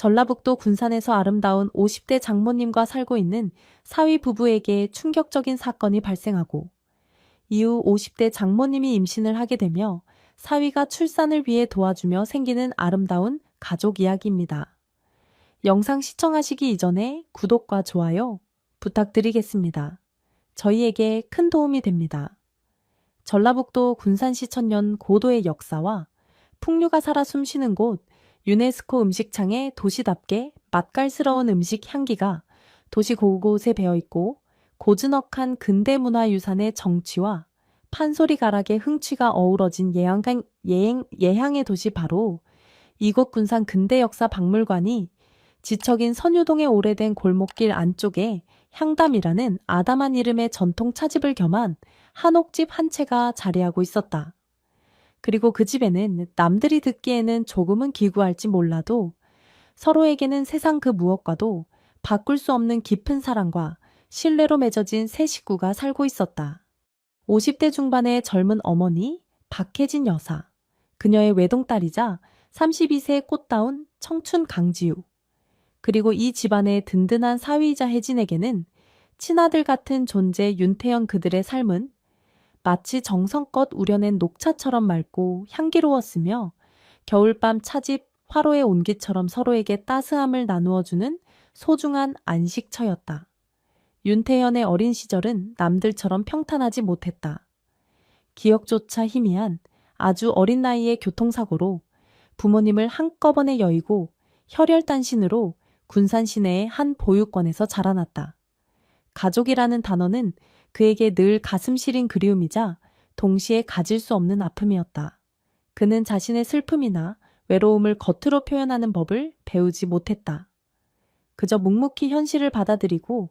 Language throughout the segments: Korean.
전라북도 군산에서 아름다운 50대 장모님과 살고 있는 사위 부부에게 충격적인 사건이 발생하고 이후 50대 장모님이 임신을 하게 되며 사위가 출산을 위해 도와주며 생기는 아름다운 가족 이야기입니다. 영상 시청하시기 이전에 구독과 좋아요 부탁드리겠습니다. 저희에게 큰 도움이 됩니다. 전라북도 군산시 천년 고도의 역사와 풍류가 살아 숨쉬는 곳 유네스코 음식창에 도시답게 맛깔스러운 음식 향기가 도시 곳곳에 배어있고 고즈넉한 근대문화유산의 정취와 판소리 가락의 흥취가 어우러진 예향의 도시 바로 이곳 군산 근대역사 박물관이 지척인 선유동의 오래된 골목길 안쪽에 향담이라는 아담한 이름의 전통 차집을 겸한 한옥집 한 채가 자리하고 있었다. 그리고 그 집에는 남들이 듣기에는 조금은 기구할지 몰라도 서로에게는 세상 그 무엇과도 바꿀 수 없는 깊은 사랑과 신뢰로 맺어진 세 식구가 살고 있었다. 50대 중반의 젊은 어머니 박혜진 여사, 그녀의 외동딸이자 32세 꽃다운 청춘 강지우, 그리고 이 집안의 든든한 사위이자 혜진에게는 친아들 같은 존재 윤태연. 그들의 삶은 마치 정성껏 우려낸 녹차처럼 맑고 향기로웠으며 겨울밤 차집 화로의 온기처럼 서로에게 따스함을 나누어주는 소중한 안식처였다. 윤태연의 어린 시절은 남들처럼 평탄하지 못했다. 기억조차 희미한 아주 어린 나이의 교통사고로 부모님을 한꺼번에 여의고 혈혈단신으로 군산 시내의 한 보육원에서 자라났다. 가족이라는 단어는 그에게 늘 가슴 시린 그리움이자 동시에 가질 수 없는 아픔이었다. 그는 자신의 슬픔이나 외로움을 겉으로 표현하는 법을 배우지 못했다. 그저 묵묵히 현실을 받아들이고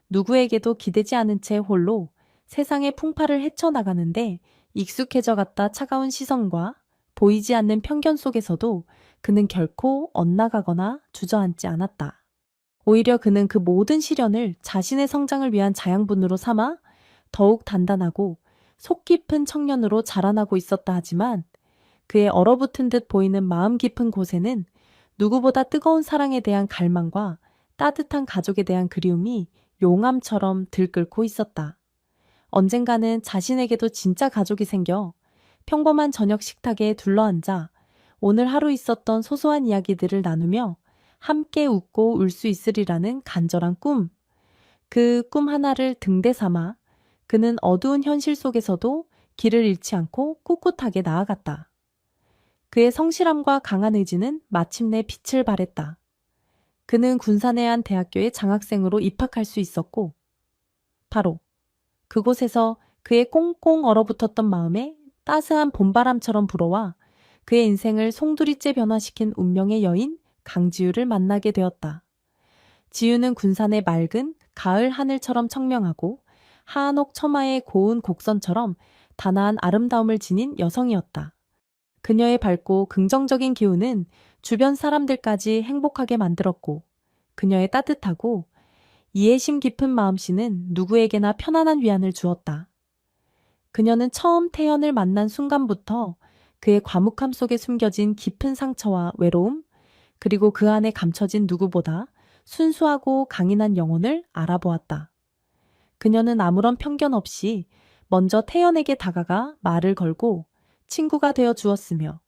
누구에게도 기대지 않은 채 홀로 세상의 풍파를 헤쳐나가는데 익숙해져 갔다. 차가운 시선과 보이지 않는 편견 속에서도 그는 결코 엇나가거나 주저앉지 않았다. 오히려 그는 그 모든 시련을 자신의 성장을 위한 자양분으로 삼아 더욱 단단하고 속 깊은 청년으로 자라나고 있었다 하지만 그의 얼어붙은 듯 보이는 마음 깊은 곳에는 누구보다 뜨거운 사랑에 대한 갈망과 따뜻한 가족에 대한 그리움이 용암처럼 들끓고 있었다. 언젠가는 자신에게도 진짜 가족이 생겨 평범한 저녁 식탁에 둘러앉아 오늘 하루 있었던 소소한 이야기들을 나누며 함께 웃고 울 수 있으리라는 간절한 꿈. 그 꿈 하나를 등대 삼아 그는 어두운 현실 속에서도 길을 잃지 않고 꿋꿋하게 나아갔다. 그의 성실함과 강한 의지는 마침내 빛을 발했다. 그는 군산의 한 대학교에 장학생으로 입학할 수 있었고 바로 그곳에서 그의 꽁꽁 얼어붙었던 마음에 따스한 봄바람처럼 불어와 그의 인생을 송두리째 변화시킨 운명의 여인 강지우를 만나게 되었다. 지우는 군산의 맑은 가을 하늘처럼 청명하고 한옥 처마의 고운 곡선처럼 단아한 아름다움을 지닌 여성이었다. 그녀의 밝고 긍정적인 기운은 주변 사람들까지 행복하게 만들었고 그녀의 따뜻하고 이해심 깊은 마음씨는 누구에게나 편안한 위안을 주었다. 그녀는 처음 태연을 만난 순간부터 그의 과묵함 속에 숨겨진 깊은 상처와 외로움, 그리고 그 안에 감춰진 누구보다 순수하고 강인한 영혼을 알아보았다. 그녀는 아무런 편견 없이 먼저 태연에게 다가가 말을 걸고 친구가 되어 주었으며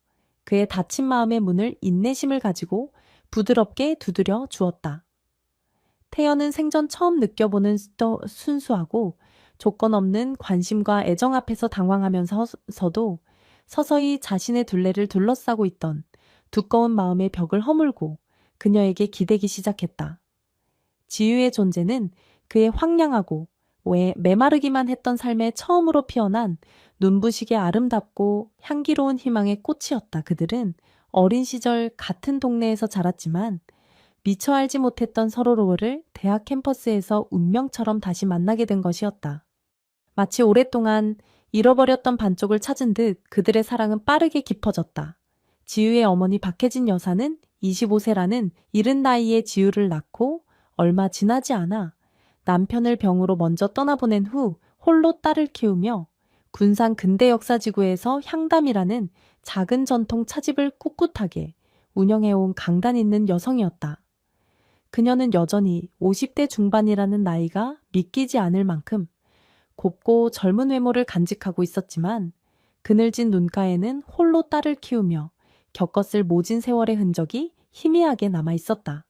그의 닫힌 마음의 문을 인내심을 가지고 부드럽게 두드려 주었다. 태연은 생전 처음 느껴보는 순수하고 조건 없는 관심과 애정 앞에서 당황하면서도 서서히 자신의 둘레를 둘러싸고 있던 두꺼운 마음의 벽을 허물고 그녀에게 기대기 시작했다. 지유의 존재는 그의 황량하고 메마르기만 했던 삶에 처음으로 피어난 눈부시게 아름답고 향기로운 희망의 꽃이었다. 그들은 어린 시절 같은 동네에서 자랐지만 미처 알지 못했던 서로를 대학 캠퍼스에서 운명처럼 다시 만나게 된 것이었다. 마치 오랫동안 잃어버렸던 반쪽을 찾은 듯 그들의 사랑은 빠르게 깊어졌다. 지유의 어머니 박혜진 여사는 25세라는 이른 나이에 지유를 낳고 얼마 지나지 않아 남편을 병으로 먼저 떠나보낸 후 홀로 딸을 키우며 군산 근대역사지구에서 향담이라는 작은 전통 차집을 꿋꿋하게 운영해온 강단 있는 여성이었다. 그녀는 여전히 50대 중반이라는 나이가 믿기지 않을 만큼 곱고 젊은 외모를 간직하고 있었지만 그늘진 눈가에는 홀로 딸을 키우며 겪었을 모진 세월의 흔적이 희미하게 남아 있었다.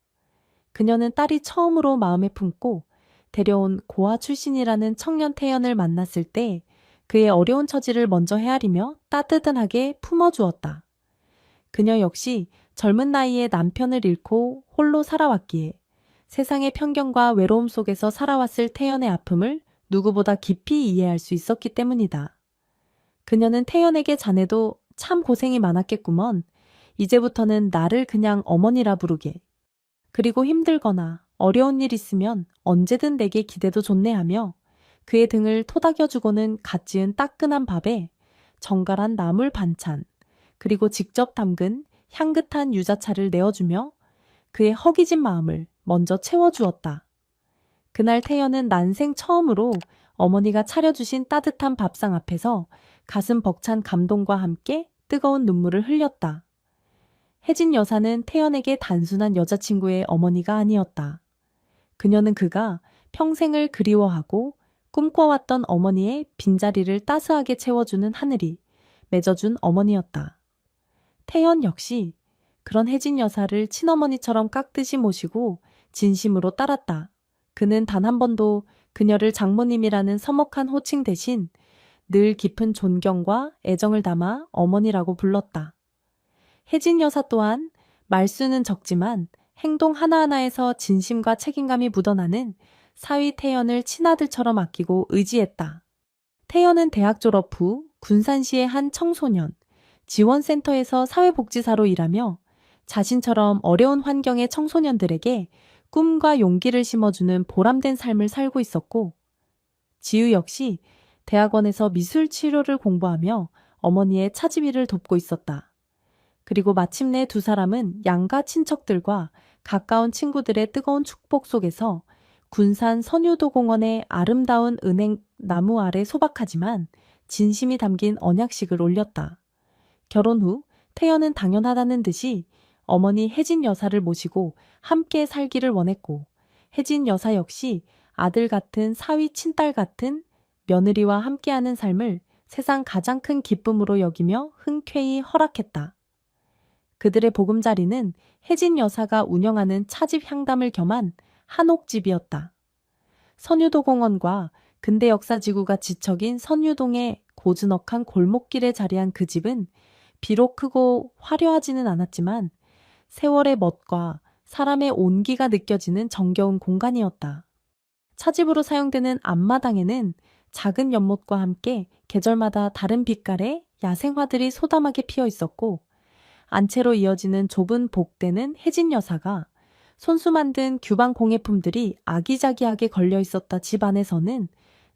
그녀는 딸이 처음으로 마음에 품고 데려온 고아 출신이라는 청년 태연을 만났을 때 그의 어려운 처지를 먼저 헤아리며 따뜻하게 품어주었다. 그녀 역시 젊은 나이에 남편을 잃고 홀로 살아왔기에 세상의 편견과 외로움 속에서 살아왔을 태연의 아픔을 누구보다 깊이 이해할 수 있었기 때문이다. 그녀는 태연에게 자네도 참 고생이 많았겠구먼. 이제부터는 나를 그냥 어머니라 부르게. 그리고 힘들거나 어려운 일 있으면 언제든 내게 기대도 좋네 하며 그의 등을 토닥여주고는 갓 지은 따끈한 밥에 정갈한 나물 반찬, 그리고 직접 담근 향긋한 유자차를 내어주며 그의 허기진 마음을 먼저 채워주었다. 그날 태연은 난생 처음으로 어머니가 차려주신 따뜻한 밥상 앞에서 가슴 벅찬 감동과 함께 뜨거운 눈물을 흘렸다. 혜진 여사는 태연에게 단순한 여자친구의 어머니가 아니었다. 그녀는 그가 평생을 그리워하고 꿈꿔왔던 어머니의 빈자리를 따스하게 채워주는 하늘이 맺어준 어머니였다. 태연 역시 그런 혜진 여사를 친어머니처럼 깍듯이 모시고 진심으로 따랐다. 그는 단 한 번도 그녀를 장모님이라는 서먹한 호칭 대신 늘 깊은 존경과 애정을 담아 어머니라고 불렀다. 혜진 여사 또한 말수는 적지만 행동 하나하나에서 진심과 책임감이 묻어나는 사위 태연을 친아들처럼 아끼고 의지했다. 태연은 대학 졸업 후 군산시의 한 청소년 지원센터에서 사회복지사로 일하며 자신처럼 어려운 환경의 청소년들에게 꿈과 용기를 심어주는 보람된 삶을 살고 있었고, 지우 역시 대학원에서 미술 치료를 공부하며 어머니의 차지위를 돕고 있었다. 그리고 마침내 두 사람은 양가 친척들과 가까운 친구들의 뜨거운 축복 속에서 군산 선유도 공원의 아름다운 은행 나무 아래 소박하지만 진심이 담긴 언약식을 올렸다. 결혼 후 태연은 당연하다는 듯이 어머니 혜진 여사를 모시고 함께 살기를 원했고, 혜진 여사 역시 아들 같은 사위 친딸 같은 며느리와 함께하는 삶을 세상 가장 큰 기쁨으로 여기며 흔쾌히 허락했다. 그들의 보금자리는 혜진 여사가 운영하는 차집 향담을 겸한 한옥집이었다. 선유도 공원과 근대 역사지구가 지척인 선유동의 고즈넉한 골목길에 자리한 그 집은 비록 크고 화려하지는 않았지만 세월의 멋과 사람의 온기가 느껴지는 정겨운 공간이었다. 차집으로 사용되는 앞마당에는 작은 연못과 함께 계절마다 다른 빛깔의 야생화들이 소담하게 피어 있었고, 안채로 이어지는 좁은 복대는 혜진 여사가 손수 만든 규방 공예품들이 아기자기하게 걸려 있었다. 집 안에서는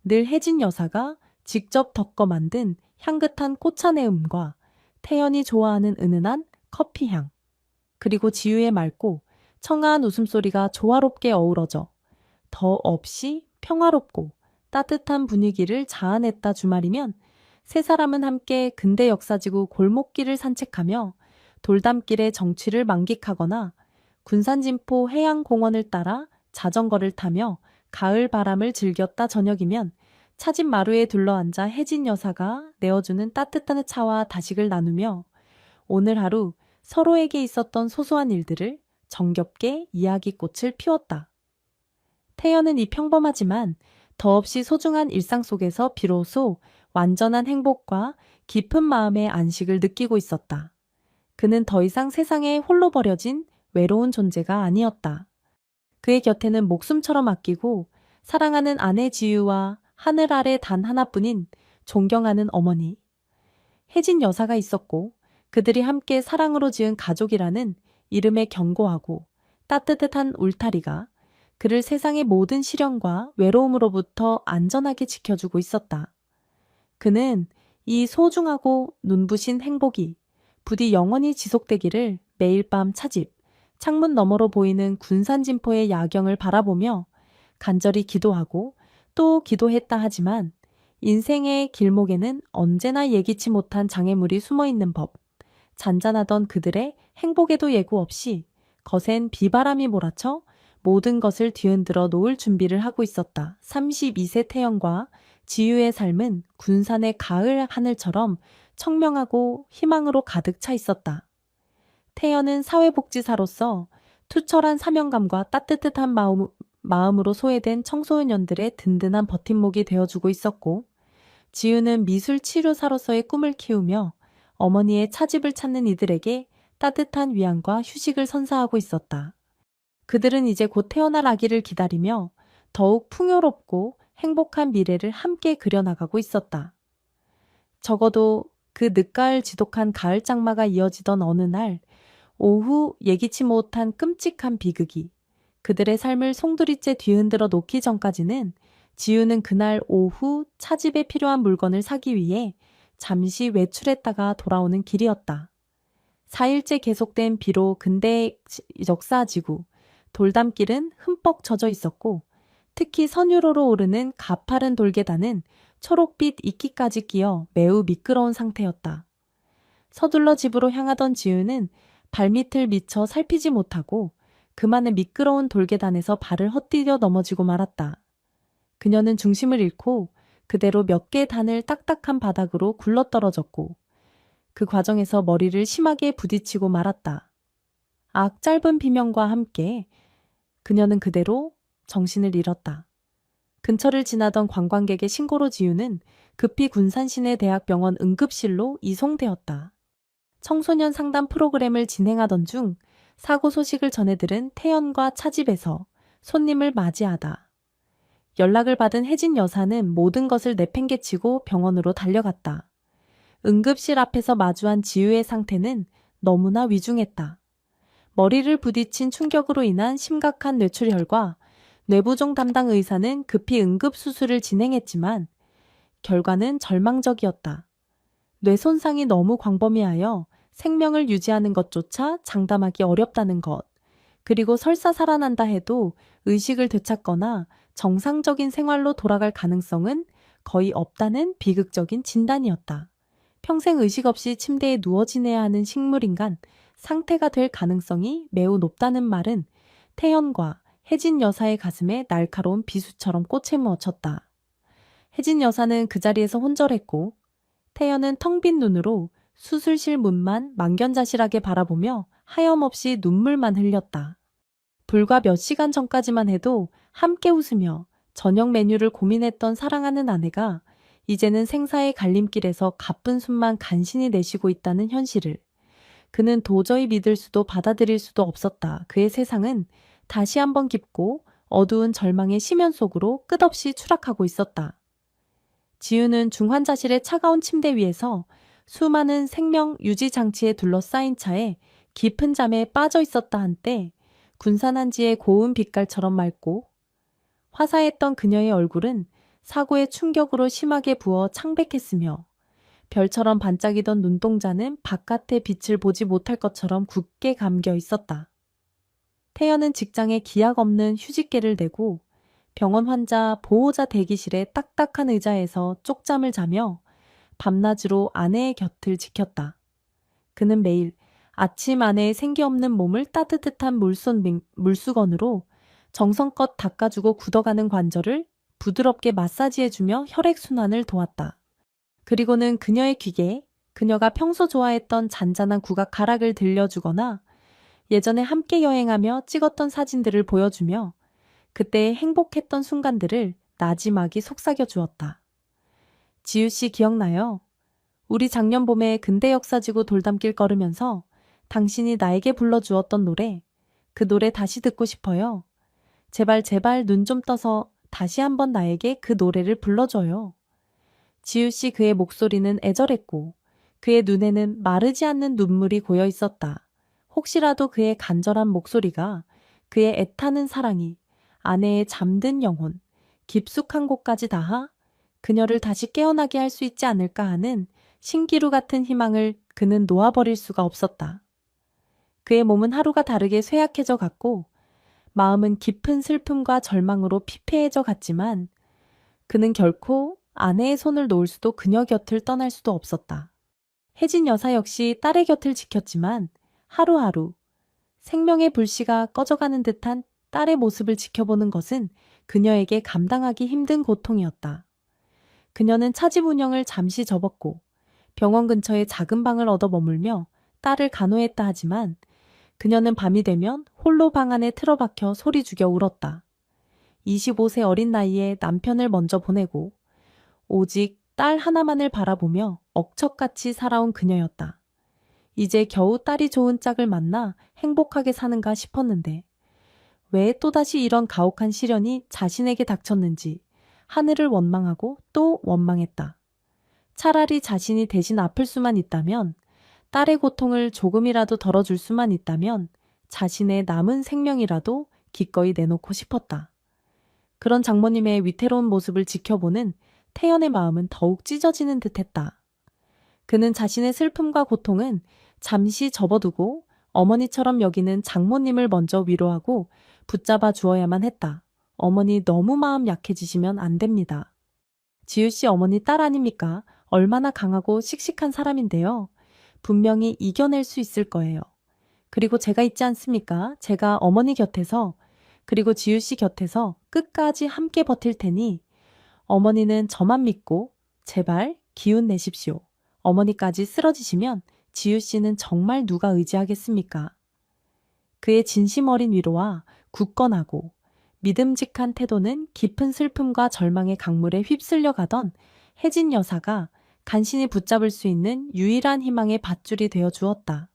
늘 혜진 여사가 직접 덮어 만든 향긋한 꽃차내음과 태연이 좋아하는 은은한 커피향, 그리고 지유의 맑고 청아한 웃음소리가 조화롭게 어우러져 더없이 평화롭고 따뜻한 분위기를 자아냈다. 주말이면 세 사람은 함께 근대 역사지구 골목길을 산책하며 돌담길의 정취를 만끽하거나 군산진포 해양공원을 따라 자전거를 타며 가을 바람을 즐겼다. 저녁이면 차집 마루에 둘러앉아 혜진 여사가 내어주는 따뜻한 차와 다식을 나누며 오늘 하루 서로에게 있었던 소소한 일들을 정겹게 이야기꽃을 피웠다. 태연은 이 평범하지만 더없이 소중한 일상 속에서 비로소 완전한 행복과 깊은 마음의 안식을 느끼고 있었다. 그는 더 이상 세상에 홀로 버려진 외로운 존재가 아니었다. 그의 곁에는 목숨처럼 아끼고 사랑하는 아내 지유와 하늘 아래 단 하나뿐인 존경하는 어머니 혜진 여사가 있었고, 그들이 함께 사랑으로 지은 가족이라는 이름의 견고하고 따뜻한 울타리가 그를 세상의 모든 시련과 외로움으로부터 안전하게 지켜주고 있었다. 그는 이 소중하고 눈부신 행복이 부디 영원히 지속되기를 매일 밤 차집, 창문 너머로 보이는 군산진포의 야경을 바라보며 간절히 기도하고 또 기도했다. 하지만 인생의 길목에는 언제나 예기치 못한 장애물이 숨어있는 법, 잔잔하던 그들의 행복에도 예고 없이 거센 비바람이 몰아쳐 모든 것을 뒤흔들어 놓을 준비를 하고 있었다. 32세 태연과 지유의 삶은 군산의 가을 하늘처럼 청명하고 희망으로 가득 차 있었다. 태연은 사회복지사로서 투철한 사명감과 따뜻한 마음으로 소외된 청소년들의 든든한 버팀목이 되어주고 있었고, 지우는 미술치료사로서의 꿈을 키우며 어머니의 차집을 찾는 이들에게 따뜻한 위안과 휴식을 선사하고 있었다. 그들은 이제 곧 태어날 아기를 기다리며 더욱 풍요롭고 행복한 미래를 함께 그려나가고 있었다. 적어도 그 늦가을 지독한 가을 장마가 이어지던 어느 날, 오후 예기치 못한 끔찍한 비극이 그들의 삶을 송두리째 뒤흔들어 놓기 전까지는 지우는 그날 오후 차집에 필요한 물건을 사기 위해 잠시 외출했다가 돌아오는 길이었다. 4일째 계속된 비로 근대 역사지구 돌담길은 흠뻑 젖어 있었고, 특히 선유로로 오르는 가파른 돌계단은 초록빛 이끼까지 끼어 매우 미끄러운 상태였다. 서둘러 집으로 향하던 지우는 발밑을 미처 살피지 못하고 그만의 미끄러운 돌계단에서 발을 헛디뎌 넘어지고 말았다. 그녀는 중심을 잃고 그대로 몇 개 단을 딱딱한 바닥으로 굴러떨어졌고, 그 과정에서 머리를 심하게 부딪히고 말았다. 짧은 비명과 함께 그녀는 그대로 정신을 잃었다. 근처를 지나던 관광객의 신고로 지우는 급히 군산시내대학병원 응급실로 이송되었다. 청소년 상담 프로그램을 진행하던 중 사고 소식을 전해 들은 태연과 차집에서 손님을 맞이하다. 연락을 받은 혜진 여사는 모든 것을 내팽개치고 병원으로 달려갔다. 응급실 앞에서 마주한 지우의 상태는 너무나 위중했다. 머리를 부딪힌 충격으로 인한 심각한 뇌출혈과 뇌부종 담당 의사는 급히 응급수술을 진행했지만 결과는 절망적이었다. 뇌 손상이 너무 광범위하여 생명을 유지하는 것조차 장담하기 어렵다는 것, 그리고 설사 살아난다 해도 의식을 되찾거나 정상적인 생활로 돌아갈 가능성은 거의 없다는 비극적인 진단이었다. 평생 의식 없이 침대에 누워 지내야 하는 식물인간 상태가 될 가능성이 매우 높다는 말은 태연과 혜진 여사의 가슴에 날카로운 비수처럼 꽂혀 묻혔다. 혜진 여사는 그 자리에서 혼절했고, 태연은 텅 빈 눈으로 수술실 문만 망견자실하게 바라보며 하염없이 눈물만 흘렸다. 불과 몇 시간 전까지만 해도 함께 웃으며 저녁 메뉴를 고민했던 사랑하는 아내가 이제는 생사의 갈림길에서 가쁜 숨만 간신히 내쉬고 있다는 현실을 그는 도저히 믿을 수도 받아들일 수도 없었다. 그의 세상은 다시 한번 깊고 어두운 절망의 심연 속으로 끝없이 추락하고 있었다. 지우는 중환자실의 차가운 침대 위에서 수많은 생명 유지 장치에 둘러싸인 차에 깊은 잠에 빠져 있었다 한때 군산한지의 고운 빛깔처럼 맑고 화사했던 그녀의 얼굴은 사고의 충격으로 심하게 부어 창백했으며 별처럼 반짝이던 눈동자는 바깥의 빛을 보지 못할 것처럼 굳게 감겨 있었다. 태연은 직장에 기약 없는 휴직계를 내고 병원 환자 보호자 대기실의 딱딱한 의자에서 쪽잠을 자며 밤낮으로 아내의 곁을 지켰다. 그는 매일 아침 아내의 생기 없는 몸을 따뜻한 물수건으로 정성껏 닦아주고 굳어가는 관절을 부드럽게 마사지해주며 혈액순환을 도왔다. 그리고는 그녀의 귀에 그녀가 평소 좋아했던 잔잔한 국악 가락을 들려주거나 예전에 함께 여행하며 찍었던 사진들을 보여주며 그때의 행복했던 순간들을 나지막이 속삭여 주었다. 지우 씨 기억나요? 우리 작년 봄에 근대 역사지구 돌담길 걸으면서 당신이 나에게 불러주었던 노래, 그 노래 다시 듣고 싶어요. 제발 눈 좀 떠서 다시 한번 나에게 그 노래를 불러줘요. 지우 씨 그의 목소리는 애절했고 그의 눈에는 마르지 않는 눈물이 고여 있었다. 혹시라도 그의 간절한 목소리가, 그의 애타는 사랑이 아내의 잠든 영혼, 깊숙한 곳까지 닿아 그녀를 다시 깨어나게 할 수 있지 않을까 하는 신기루 같은 희망을 그는 놓아버릴 수가 없었다. 그의 몸은 하루가 다르게 쇠약해져 갔고 마음은 깊은 슬픔과 절망으로 피폐해져 갔지만 그는 결코 아내의 손을 놓을 수도 그녀 곁을 떠날 수도 없었다. 혜진 여사 역시 딸의 곁을 지켰지만 하루하루 생명의 불씨가 꺼져가는 듯한 딸의 모습을 지켜보는 것은 그녀에게 감당하기 힘든 고통이었다. 그녀는 차집 운영을 잠시 접었고 병원 근처에 작은 방을 얻어 머물며 딸을 간호했다 하지만 그녀는 밤이 되면 홀로 방 안에 틀어박혀 소리 죽여 울었다. 25세 어린 나이에 남편을 먼저 보내고 오직 딸 하나만을 바라보며 억척같이 살아온 그녀였다. 이제 겨우 딸이 좋은 짝을 만나 행복하게 사는가 싶었는데 왜 또다시 이런 가혹한 시련이 자신에게 닥쳤는지 하늘을 원망하고 또 원망했다. 차라리 자신이 대신 아플 수만 있다면, 딸의 고통을 조금이라도 덜어줄 수만 있다면 자신의 남은 생명이라도 기꺼이 내놓고 싶었다. 그런 장모님의 위태로운 모습을 지켜보는 태연의 마음은 더욱 찢어지는 듯했다. 그는 자신의 슬픔과 고통은 잠시 접어두고 어머니처럼 여기는 장모님을 먼저 위로하고 붙잡아 주어야만 했다. 어머니 너무 마음 약해지시면 안 됩니다. 지유 씨 어머니 딸 아닙니까? 얼마나 강하고 씩씩한 사람인데요. 분명히 이겨낼 수 있을 거예요. 그리고 제가 있지 않습니까? 제가 어머니 곁에서 그리고 지유 씨 곁에서 끝까지 함께 버틸 테니 어머니는 저만 믿고 제발 기운 내십시오. 어머니까지 쓰러지시면 지유 씨는 정말 누가 의지하겠습니까? 그의 진심 어린 위로와 굳건하고 믿음직한 태도는 깊은 슬픔과 절망의 강물에 휩쓸려 가던 혜진 여사가 간신히 붙잡을 수 있는 유일한 희망의 밧줄이 되어 주었다.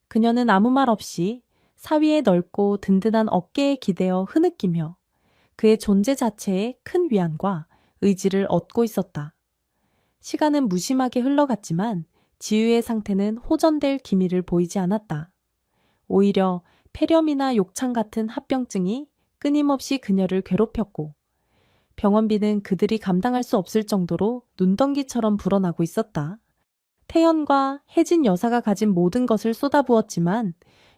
그녀는 아무 말 없이 사위의 넓고 든든한 어깨에 기대어 흐느끼며 그의 존재 자체에 큰 위안과 의지를 얻고 있었다. 시간은 무심하게 흘러갔지만 지유의 상태는 호전될 기미를 보이지 않았다. 오히려 폐렴이나 욕창 같은 합병증이 끊임없이 그녀를 괴롭혔고 병원비는 그들이 감당할 수 없을 정도로 눈덩이처럼 불어나고 있었다. 태연과 혜진 여사가 가진 모든 것을 쏟아부었지만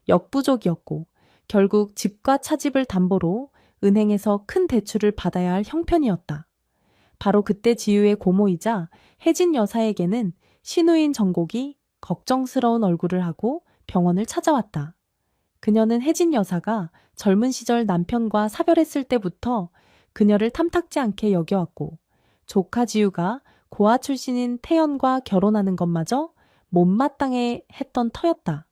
역부족이었고 결국 집과 차집을 담보로 은행에서 큰 대출을 받아야 할 형편이었다. 바로 그때 지유의 고모이자 혜진 여사에게는 시누인 정곡이 걱정스러운 얼굴을 하고 병원을 찾아왔다. 그녀는 혜진 여사가 젊은 시절 남편과 사별했을 때부터 그녀를 탐탁지 않게 여겨왔고 조카 지유가 고아 출신인 태연과 결혼하는 것마저 못마땅해 했던 터였다.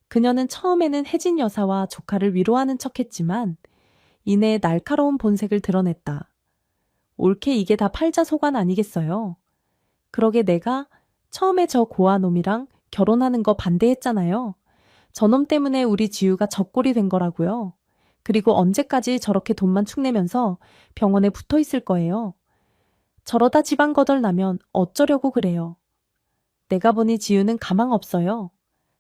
그녀는 처음에는 혜진 여사와 조카를 위로하는 척했지만 이내 날카로운 본색을 드러냈다. 옳게 이게 다 팔자소관 아니겠어요? 그러게 내가 처음에 저 고아 놈이랑 결혼하는 거 반대했잖아요. 저놈 때문에 우리 지유가 젖골이 된 거라고요. 그리고 언제까지 저렇게 돈만 축내면서 병원에 붙어 있을 거예요. 저러다 집안 거덜 나면 어쩌려고 그래요. 내가 보니 지유는 가망 없어요.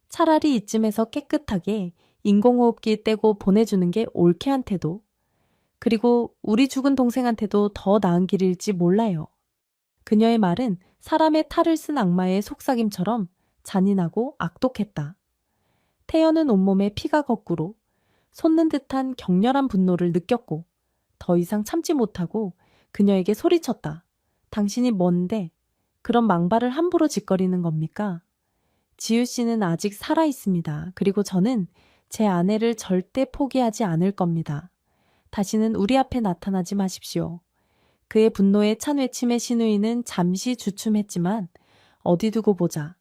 차라리 이쯤에서 깨끗하게 인공호흡기 떼고 보내주는 게 옳게 한 태도. 그리고 우리 죽은 동생한테도 더 나은 길일지 몰라요. 그녀의 말은 사람의 탈을 쓴 악마의 속삭임처럼 잔인하고 악독했다. 태연은 온몸에 피가 거꾸로 솟는 듯한 격렬한 분노를 느꼈고 더 이상 참지 못하고 그녀에게 소리쳤다. 당신이 뭔데 그런 망발을 함부로 짓거리는 겁니까? 지유 씨는 아직 살아 있습니다. 그리고 저는 제 아내를 절대 포기하지 않을 겁니다. 다시는 우리 앞에 나타나지 마십시오. 그의 분노에 찬 외침의 시누이는 잠시 주춤했지만 어디 두고 보자.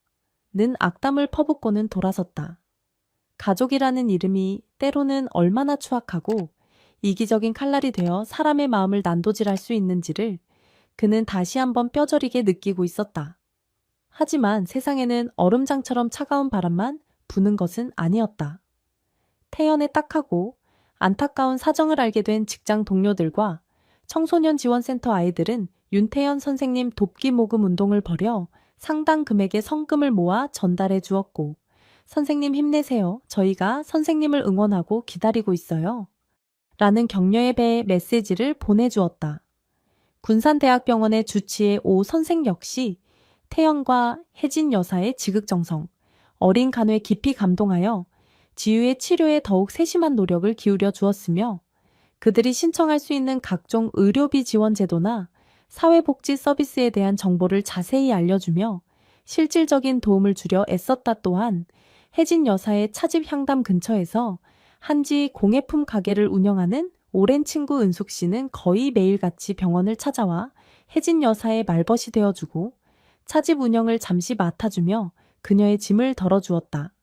는 악담을 퍼붓고는 돌아섰다. 가족이라는 이름이 때로는 얼마나 추악하고 이기적인 칼날이 되어 사람의 마음을 난도질할 수 있는지를 그는 다시 한번 뼈저리게 느끼고 있었다. 하지만 세상에는 얼음장처럼 차가운 바람만 부는 것은 아니었다. 태연의 딱하고 안타까운 사정을 알게 된 직장 동료들과 청소년 지원센터 아이들은 윤태연 선생님 돕기 모금 운동을 벌여 상당 금액의 성금을 모아 전달해 주었고 선생님 힘내세요. 저희가 선생님을 응원하고 기다리고 있어요. 라는 격려의 배의 메시지를 보내주었다. 군산대학병원의 주치의 오 선생 역시 태연과 혜진 여사의 지극정성, 어린 간호에 깊이 감동하여 지유의 치료에 더욱 세심한 노력을 기울여 주었으며 그들이 신청할 수 있는 각종 의료비 지원 제도나 사회복지 서비스에 대한 정보를 자세히 알려주며 실질적인 도움을 주려 애썼다. 또한 혜진 여사의 차집 향담 근처에서 한지 공예품 가게를 운영하는 오랜 친구 은숙 씨는 거의 매일같이 병원을 찾아와 혜진 여사의 말벗이 되어주고 차집 운영을 잠시 맡아주며 그녀의 짐을 덜어주었다.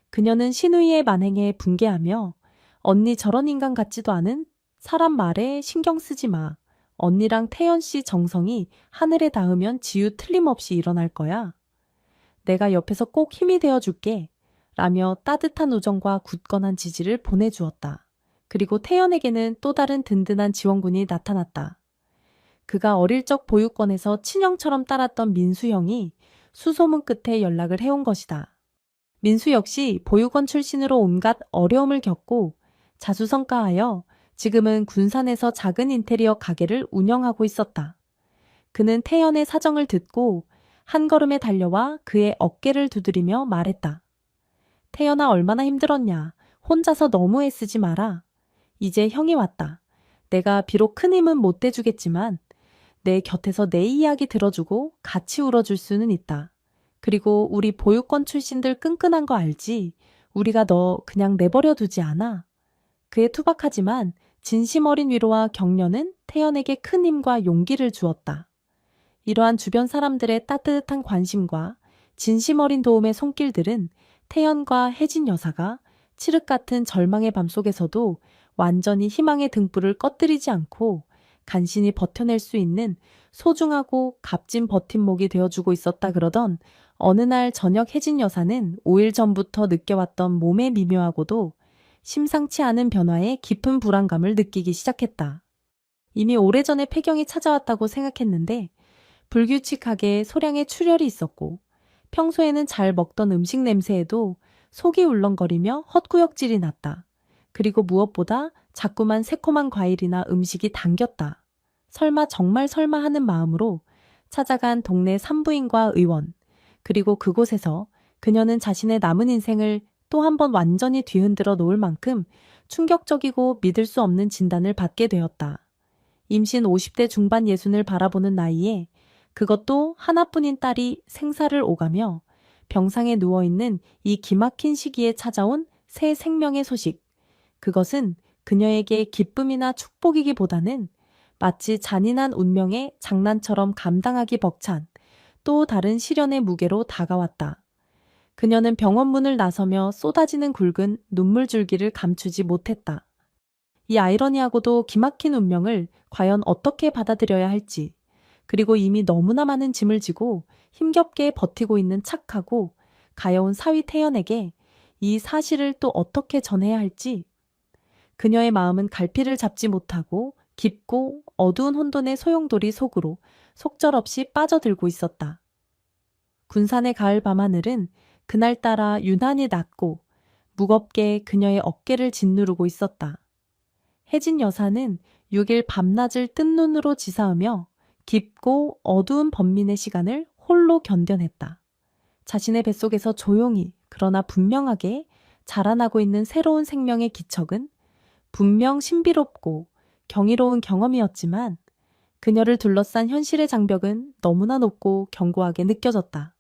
그녀는 신우이의 만행에 분개하며 언니 저런 인간 같지도 않은 사람 말에 신경 쓰지 마. 언니랑 태연 씨 정성이 하늘에 닿으면 지유 틀림없이 일어날 거야. 내가 옆에서 꼭 힘이 되어줄게. 라며 따뜻한 우정과 굳건한 지지를 보내주었다. 그리고 태연에게는 또 다른 든든한 지원군이 나타났다. 그가 어릴 적 보육원에서 친형처럼 따랐던 민수 형이 수소문 끝에 연락을 해온 것이다. 민수 역시 보육원 출신으로 온갖 어려움을 겪고 자수성가하여 지금은 군산에서 작은 인테리어 가게를 운영하고 있었다. 그는 태연의 사정을 듣고 한 걸음에 달려와 그의 어깨를 두드리며 말했다. 태연아, 얼마나 힘들었냐. 혼자서 너무 애쓰지 마라. 이제 형이 왔다. 내가 비록 큰 힘은 못 대주겠지만 내 곁에서 내 이야기 들어주고 같이 울어줄 수는 있다. 그리고 우리 보육원 출신들 끈끈한 거 알지? 우리가 너 그냥 내버려 두지 않아. 그의 투박하지만 진심 어린 위로와 격려는 태연에게 큰 힘과 용기를 주었다. 이러한 주변 사람들의 따뜻한 관심과 진심 어린 도움의 손길들은 태연과 혜진 여사가 칠흑 같은 절망의 밤속에서도 완전히 희망의 등불을 꺼뜨리지 않고 간신히 버텨낼 수 있는 소중하고 값진 버팀목이 되어주고 있었다. 그러던 어느 날 저녁 혜진 여사는 5일 전부터 느껴왔던 몸의 미묘하고도 심상치 않은 변화에 깊은 불안감을 느끼기 시작했다. 이미 오래전에 폐경이 찾아왔다고 생각했는데 불규칙하게 소량의 출혈이 있었고 평소에는 잘 먹던 음식 냄새에도 속이 울렁거리며 헛구역질이 났다. 그리고 무엇보다 자꾸만 새콤한 과일이나 음식이 당겼다. 설마 정말 설마 하는 마음으로 찾아간 동네 산부인과 의원, 그리고 그곳에서 그녀는 자신의 남은 인생을 또 한 번 완전히 뒤흔들어 놓을 만큼 충격적이고 믿을 수 없는 진단을 받게 되었다. 임신 50대 중반 예순을 바라보는 나이에 그것도 하나뿐인 딸이 생사를 오가며 병상에 누워있는 이 기막힌 시기에 찾아온 새 생명의 소식. 그것은 그녀에게 기쁨이나 축복이기보다는 마치 잔인한 운명의 장난처럼 감당하기 벅찬 또 다른 시련의 무게로 다가왔다. 그녀는 병원 문을 나서며 쏟아지는 굵은 눈물줄기를 감추지 못했다. 이 아이러니하고도 기막힌 운명을 과연 어떻게 받아들여야 할지, 그리고 이미 너무나 많은 짐을 지고 힘겹게 버티고 있는 착하고 가여운 사위 태연에게 이 사실을 또 어떻게 전해야 할지, 그녀의 마음은 갈피를 잡지 못하고 깊고 어두운 혼돈의 소용돌이 속으로 속절없이 빠져들고 있었다. 군산의 가을 밤하늘은 그날따라 유난히 낮고 무겁게 그녀의 어깨를 짓누르고 있었다. 혜진 여사는 6일 밤낮을 뜬 눈으로 지사하며 깊고 어두운 번민의 시간을 홀로 견뎌냈다. 자신의 뱃속에서 조용히 그러나 분명하게 자라나고 있는 새로운 생명의 기척은 분명 신비롭고 경이로운 경험이었지만 그녀를 둘러싼 현실의 장벽은 너무나 높고 견고하게 느껴졌다.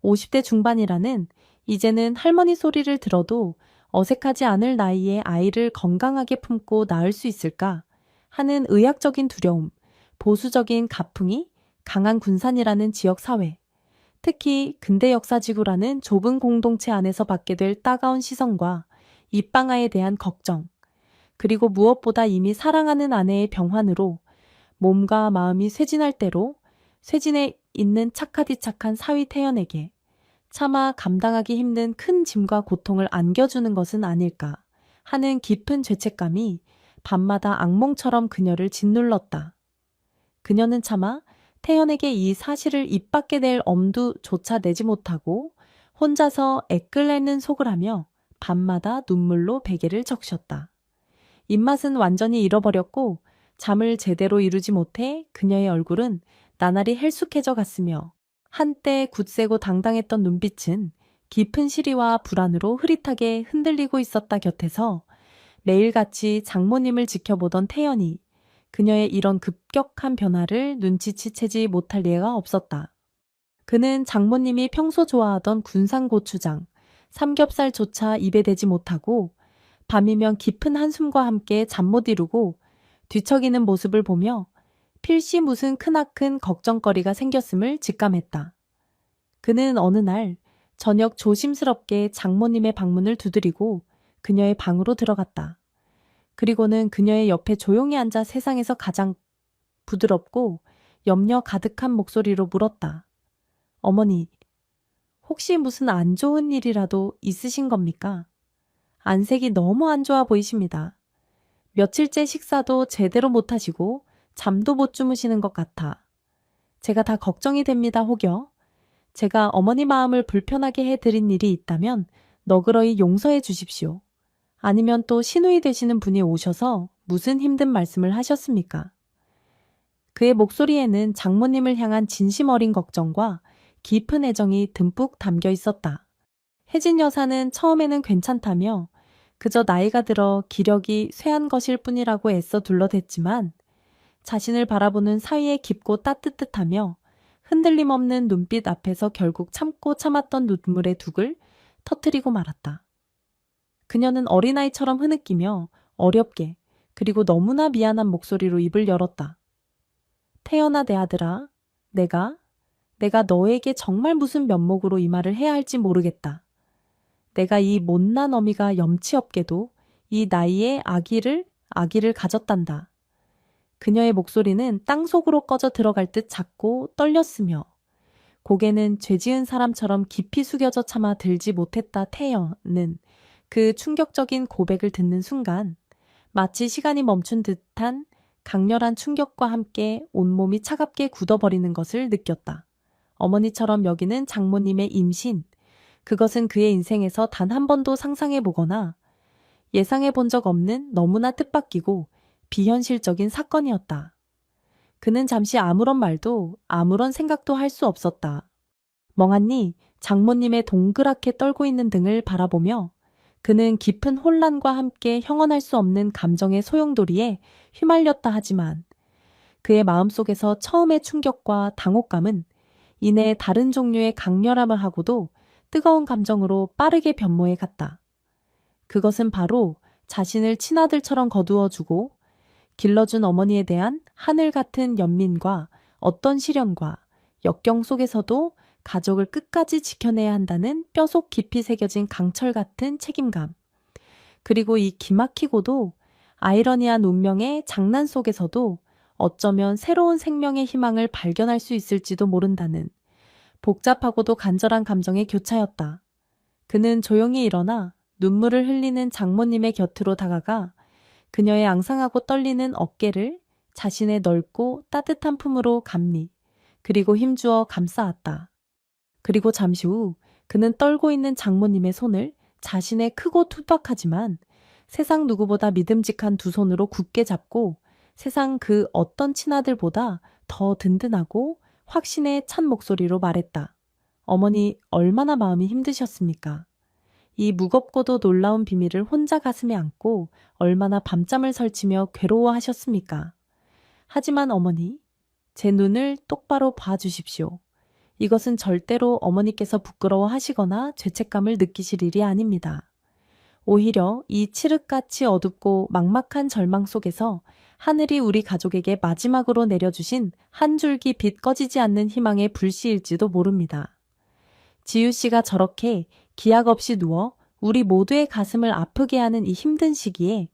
50대 중반이라는 이제는 할머니 소리를 들어도 어색하지 않을 나이에 아이를 건강하게 품고 낳을 수 있을까 하는 의학적인 두려움, 보수적인 가풍이 강한 군산이라는 지역 사회, 특히 근대 역사지구라는 좁은 공동체 안에서 받게 될 따가운 시선과 입방아에 대한 걱정, 그리고 무엇보다 이미 사랑하는 아내의 병환으로 몸과 마음이 쇠진할 대로 쇠진해 있는 착하디 착한 사위 태연에게 차마 감당하기 힘든 큰 짐과 고통을 안겨주는 것은 아닐까 하는 깊은 죄책감이 밤마다 악몽처럼 그녀를 짓눌렀다. 그녀는 차마 태연에게 이 사실을 입 밖에 낼 엄두조차 내지 못하고 혼자서 애끌내는 속을 하며 밤마다 눈물로 베개를 적셨다. 입맛은 완전히 잃어버렸고 잠을 제대로 이루지 못해 그녀의 얼굴은 나날이 헬쑥해져 갔으며 한때 굳세고 당당했던 눈빛은 깊은 시리와 불안으로 흐릿하게 흔들리고 있었다. 곁에서 매일같이 장모님을 지켜보던 태연이 그녀의 이런 급격한 변화를 눈치채지 못할 예가 없었다. 그는 장모님이 평소 좋아하던 군산 고추장, 삼겹살조차 입에 대지 못하고 밤이면 깊은 한숨과 함께 잠 못 이루고 뒤척이는 모습을 보며 필시 무슨 크나큰 걱정거리가 생겼음을 직감했다. 그는 어느 날 저녁 조심스럽게 장모님의 방문을 두드리고 그녀의 방으로 들어갔다. 그리고는 그녀의 옆에 조용히 앉아 세상에서 가장 부드럽고 염려 가득한 목소리로 물었다. 어머니, 혹시 무슨 안 좋은 일이라도 있으신 겁니까? 안색이 너무 안 좋아 보이십니다. 며칠째 식사도 제대로 못 하시고 잠도 못 주무시는 것 같아. 제가 다 걱정이 됩니다, 혹여. 제가 어머니 마음을 불편하게 해드린 일이 있다면 너그러이 용서해 주십시오. 아니면 또 시누이 되시는 분이 오셔서 무슨 힘든 말씀을 하셨습니까? 그의 목소리에는 장모님을 향한 진심 어린 걱정과 깊은 애정이 듬뿍 담겨 있었다. 혜진 여사는 처음에는 괜찮다며 그저 나이가 들어 기력이 쇠한 것일 뿐이라고 애써 둘러댔지만 자신을 바라보는 사위의 깊고 따뜻하며 흔들림 없는 눈빛 앞에서 결국 참고 참았던 눈물의 둑을 터뜨리고 말았다. 그녀는 어린아이처럼 흐느끼며 어렵게 그리고 너무나 미안한 목소리로 입을 열었다. 태연아 내 아들아, 내가 너에게 정말 무슨 면목으로 이 말을 해야 할지 모르겠다. 내가 이 못난 어미가 염치 없게도 이 나이에 아기를 가졌단다. 그녀의 목소리는 땅속으로 꺼져 들어갈 듯 작고 떨렸으며 고개는 죄지은 사람처럼 깊이 숙여져 차마 들지 못했다. 태연은 그 충격적인 고백을 듣는 순간 마치 시간이 멈춘 듯한 강렬한 충격과 함께 온몸이 차갑게 굳어버리는 것을 느꼈다. 어머니처럼 여기는 장모님의 임신, 그것은 그의 인생에서 단 한 번도 상상해 보거나 예상해 본 적 없는 너무나 뜻밖이고 비현실적인 사건이었다. 그는 잠시 아무런 말도 아무런 생각도 할 수 없었다. 멍하니 장모님의 동그랗게 떨고 있는 등을 바라보며 그는 깊은 혼란과 함께 형언할 수 없는 감정의 소용돌이에 휘말렸다 하지만 그의 마음속에서 처음의 충격과 당혹감은 이내 다른 종류의 강렬함을 하고도 뜨거운 감정으로 빠르게 변모해 갔다. 그것은 바로 자신을 친아들처럼 거두어주고 길러준 어머니에 대한 하늘 같은 연민과 어떤 시련과 역경 속에서도 가족을 끝까지 지켜내야 한다는 뼈속 깊이 새겨진 강철 같은 책임감. 그리고 이 기막히고도 아이러니한 운명의 장난 속에서도 어쩌면 새로운 생명의 희망을 발견할 수 있을지도 모른다는 복잡하고도 간절한 감정의 교차였다. 그는 조용히 일어나 눈물을 흘리는 장모님의 곁으로 다가가 그녀의 앙상하고 떨리는 어깨를 자신의 넓고 따뜻한 품으로 감리, 그리고 힘주어 감싸았다. 그리고 잠시 후 그는 떨고 있는 장모님의 손을 자신의 크고 투박하지만 세상 누구보다 믿음직한 두 손으로 굳게 잡고 세상 그 어떤 친아들보다 더 든든하고 확신에 찬 목소리로 말했다. 어머니 얼마나 마음이 힘드셨습니까? 이 무겁고도 놀라운 비밀을 혼자 가슴에 안고 얼마나 밤잠을 설치며 괴로워하셨습니까? 하지만 어머니, 제 눈을 똑바로 봐주십시오. 이것은 절대로 어머니께서 부끄러워하시거나 죄책감을 느끼실 일이 아닙니다. 오히려 이 칠흑같이 어둡고 막막한 절망 속에서 하늘이 우리 가족에게 마지막으로 내려주신 한 줄기 빛 꺼지지 않는 희망의 불씨일지도 모릅니다. 지유 씨가 저렇게 기약 없이 누워 우리 모두의 가슴을 아프게 하는 이 힘든 시기에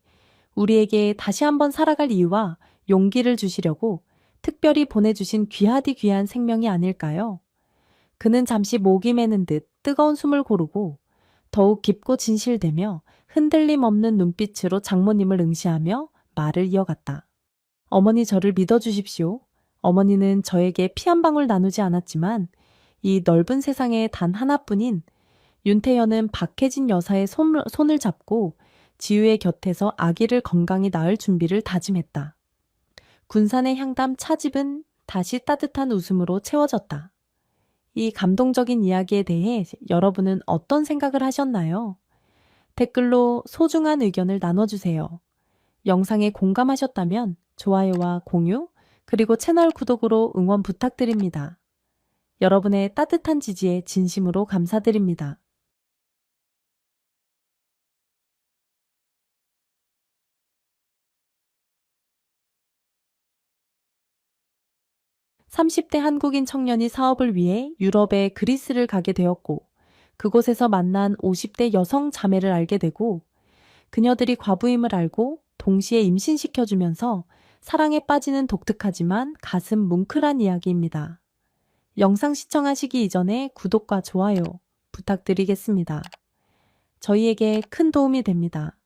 우리에게 다시 한번 살아갈 이유와 용기를 주시려고 특별히 보내주신 귀하디 귀한 생명이 아닐까요? 그는 잠시 목이 메는 듯 뜨거운 숨을 고르고 더욱 깊고 진실되며 흔들림 없는 눈빛으로 장모님을 응시하며 말을 이어갔다. 어머니 저를 믿어주십시오. 어머니는 저에게 피 한 방울 나누지 않았지만 이 넓은 세상에 단 하나뿐인 윤태현은 박혜진 여사의 손을 잡고 지유의 곁에서 아기를 건강히 낳을 준비를 다짐했다. 군산의 향담 차집은 다시 따뜻한 웃음으로 채워졌다. 이 감동적인 이야기에 대해 여러분은 어떤 생각을 하셨나요? 댓글로 소중한 의견을 나눠주세요. 영상에 공감하셨다면 좋아요와 공유, 그리고 채널 구독으로 응원 부탁드립니다. 여러분의 따뜻한 지지에 진심으로 감사드립니다. (30대) 한국인 청년이 사업을 위해 유럽의 그리스를 가게 되었고, 그곳에서 만난 (50대) 여성 자매를 알게 되고, 그녀들이 과부임을 알고 동시에 임신시켜주면서 사랑에 빠지는 독특하지만 가슴 뭉클한 이야기입니다. 영상 시청하시기 이전에 구독과 좋아요 부탁드리겠습니다. 저희에게 큰 도움이 됩니다.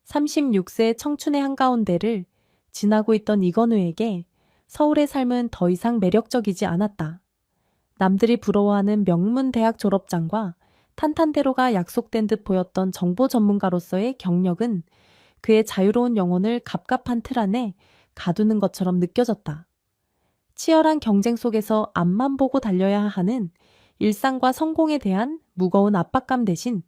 36세 청춘의 한가운데를 지나고 있던 이건우에게 서울의 삶은 더 이상 매력적이지 않았다. 남들이 부러워하는 명문 대학 졸업장과 탄탄대로가 약속된 듯 보였던 정보 전문가로서의 경력은 그의 자유로운 영혼을 갑갑한 틀 안에 가두는 것처럼 느껴졌다. 치열한 경쟁 속에서 앞만 보고 달려야 하는 일상과 성공에 대한 무거운 압박감 대신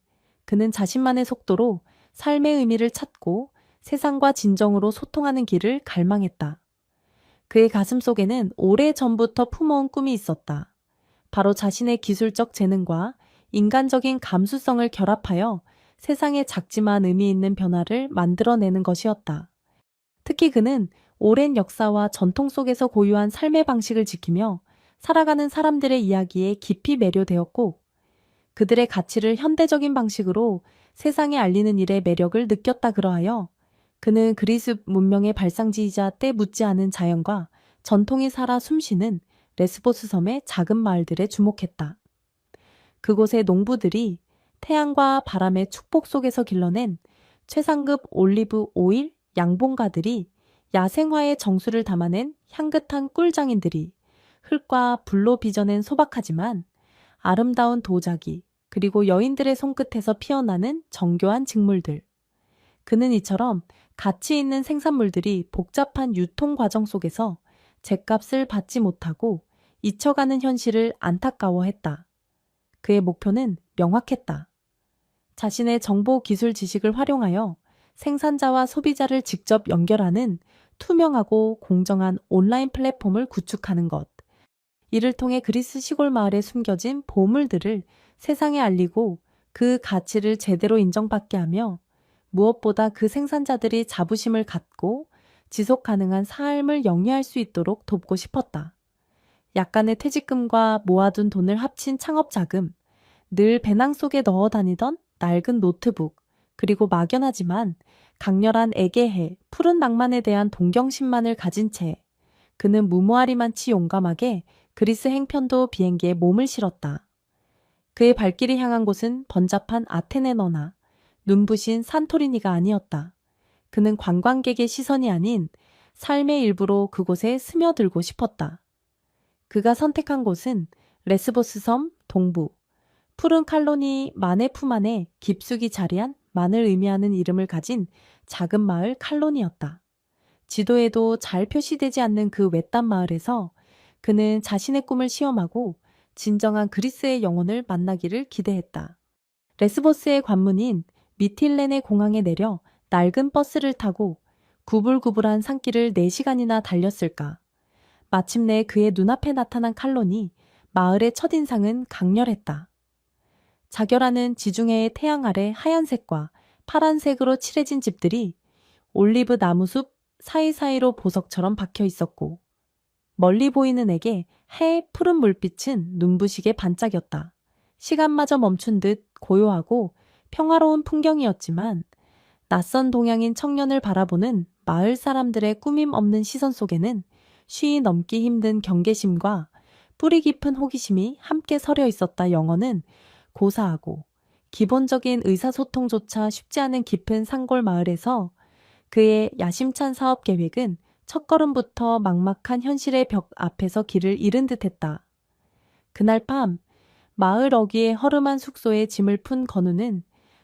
그는 자신만의 속도로 삶의 의미를 찾고 세상과 진정으로 소통하는 길을 갈망했다. 그의 가슴 속에는 오래전부터 품어온 꿈이 있었다. 바로 자신의 기술적 재능과 인간적인 감수성을 결합하여 세상에 작지만 의미 있는 변화를 만들어내는 것이었다. 특히 그는 오랜 역사와 전통 속에서 고유한 삶의 방식을 지키며 살아가는 사람들의 이야기에 깊이 매료되었고, 그들의 가치를 현대적인 방식으로 세상에 알리는 일의 매력을 느꼈다. 그러하여 그는 그리스 문명의 발상지이자 때 묻지 않은 자연과 전통이 살아 숨쉬는 레스보스 섬의 작은 마을들에 주목했다. 그곳의 농부들이 태양과 바람의 축복 속에서 길러낸 최상급 올리브 오일 양봉가들이 야생화의 정수를 담아낸 향긋한 꿀장인들이 흙과 불로 빚어낸 소박하지만 아름다운 도자기, 그리고 여인들의 손끝에서 피어나는 정교한 직물들. 그는 이처럼 가치 있는 생산물들이 복잡한 유통 과정 속에서 죗값을 받지 못하고 잊혀가는 현실을 안타까워했다. 그의 목표는 명확했다. 자신의 정보 기술 지식을 활용하여 생산자와 소비자를 직접 연결하는 투명하고 공정한 온라인 플랫폼을 구축하는 것. 이를 통해 그리스 시골 마을에 숨겨진 보물들을 세상에 알리고 그 가치를 제대로 인정받게 하며 무엇보다 그 생산자들이 자부심을 갖고 지속 가능한 삶을 영위할 수 있도록 돕고 싶었다. 약간의 퇴직금과 모아둔 돈을 합친 창업 자금, 늘 배낭 속에 넣어 다니던 낡은 노트북, 그리고 막연하지만 강렬한 애계해, 푸른 낭만에 대한 동경심만을 가진 채 그는 무모하리만치 용감하게 그리스 행편도 비행기에 몸을 실었다. 그의 발길이 향한 곳은 번잡한 아테네너나 눈부신 산토리니가 아니었다. 그는 관광객의 시선이 아닌 삶의 일부로 그곳에 스며들고 싶었다. 그가 선택한 곳은 레스보스 섬 동부, 푸른 칼로니 마네품 안에 깊숙이 자리한 만을 의미하는 이름을 가진 작은 마을 칼로니였다. 지도에도 잘 표시되지 않는 그 외딴 마을에서 그는 자신의 꿈을 시험하고 진정한 그리스의 영혼을 만나기를 기대했다. 레스보스의 관문인 미틸레네 공항에 내려 낡은 버스를 타고 구불구불한 산길을 4시간이나 달렸을까. 마침내 그의 눈앞에 나타난 칼로니, 마을의 첫인상은 강렬했다. 자결하는 지중해의 태양 아래 하얀색과 파란색으로 칠해진 집들이 올리브 나무숲 사이사이로 보석처럼 박혀 있었고, 멀리 보이는 액에 해 푸른 물빛은 눈부시게 반짝였다. 시간마저 멈춘 듯 고요하고 평화로운 풍경이었지만 낯선 동양인 청년을 바라보는 마을 사람들의 꾸밈 없는 시선 속에는 쉬이 넘기 힘든 경계심과 뿌리 깊은 호기심이 함께 서려 있었다. 영어는 고사하고 기본적인 의사소통조차 쉽지 않은 깊은 산골 마을에서 그의 야심찬 사업 계획은 첫걸음부터 막막한 현실의 벽 앞에서 길을 잃은 듯했다. 그날 밤 마을 어귀의 허름한 숙소에 짐을 푼 건우는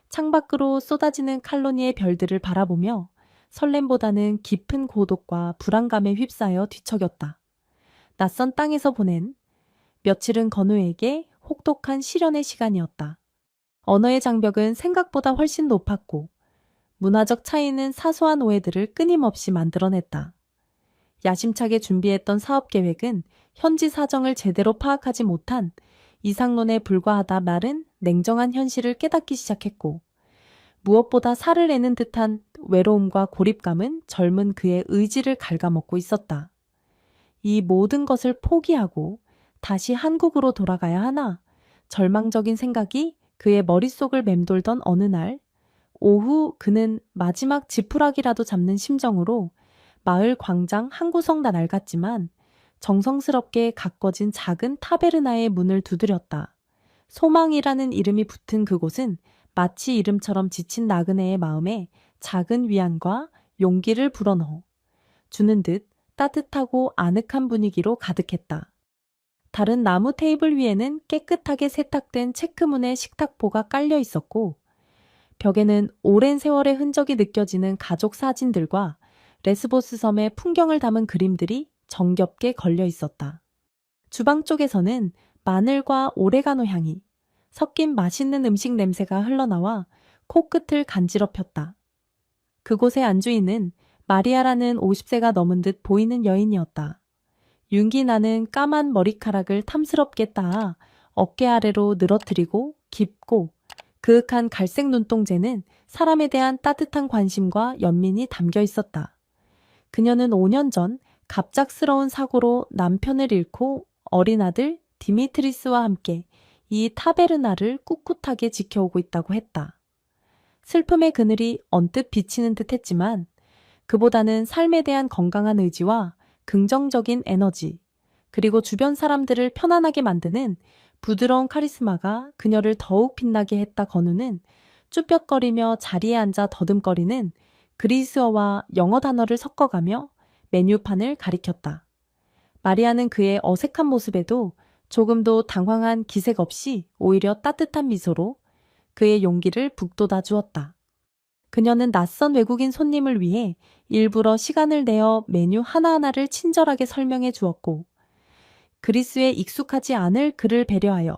창밖으로 쏟아지는 칼로니의 별들을 바라보며 설렘보다는 깊은 고독과 불안감에 휩싸여 뒤척였다. 낯선 땅에서 보낸 며칠은 건우에게 혹독한 시련의 시간이었다. 언어의 장벽은 생각보다 훨씬 높았고 문화적 차이는 사소한 오해들을 끊임없이 만들어냈다. 야심차게 준비했던 사업 계획은 현지 사정을 제대로 파악하지 못한 이상론에 불과하다 말은 냉정한 현실을 깨닫기 시작했고, 무엇보다 살을 내는 듯한 외로움과 고립감은 젊은 그의 의지를 갉아먹고 있었다. 이 모든 것을 포기하고 다시 한국으로 돌아가야 하나? 절망적인 생각이 그의 머릿속을 맴돌던 어느 날, 오후 그는 마지막 지푸라기라도 잡는 심정으로 마을 광장 한 구석 낡았지만 정성스럽게 가꿔진 작은 타베르나의 문을 두드렸다. 소망이라는 이름이 붙은 그곳은 마치 이름처럼 지친 나그네의 마음에 작은 위안과 용기를 불어넣어 주는 듯 따뜻하고 아늑한 분위기로 가득했다. 다른 나무 테이블 위에는 깨끗하게 세탁된 체크문의 식탁보가 깔려 있었고, 벽에는 오랜 세월의 흔적이 느껴지는 가족 사진들과 레스보스 섬의 풍경을 담은 그림들이 정겹게 걸려 있었다. 주방 쪽에서는 마늘과 오레가노 향이 섞인 맛있는 음식 냄새가 흘러나와 코끝을 간지럽혔다. 그곳의 안주인은 마리아라는 50세가 넘은 듯 보이는 여인이었다. 윤기 나는 까만 머리카락을 탐스럽게 따아 어깨 아래로 늘어뜨리고 깊고 그윽한 갈색 눈동자는 사람에 대한 따뜻한 관심과 연민이 담겨 있었다. 그녀는 5년 전 갑작스러운 사고로 남편을 잃고 어린 아들 디미트리스와 함께 이 타베르나를 꿋꿋하게 지켜오고 있다고 했다. 슬픔의 그늘이 언뜻 비치는 듯 했지만 그보다는 삶에 대한 건강한 의지와 긍정적인 에너지, 그리고 주변 사람들을 편안하게 만드는 부드러운 카리스마가 그녀를 더욱 빛나게 했다. 건우는 쭈뼛거리며 자리에 앉아 더듬거리는 그리스어와 영어 단어를 섞어가며 메뉴판을 가리켰다. 마리아는 그의 어색한 모습에도 조금도 당황한 기색 없이 오히려 따뜻한 미소로 그의 용기를 북돋아 주었다. 그녀는 낯선 외국인 손님을 위해 일부러 시간을 내어 메뉴 하나하나를 친절하게 설명해 주었고, 그리스에 익숙하지 않을 그를 배려하여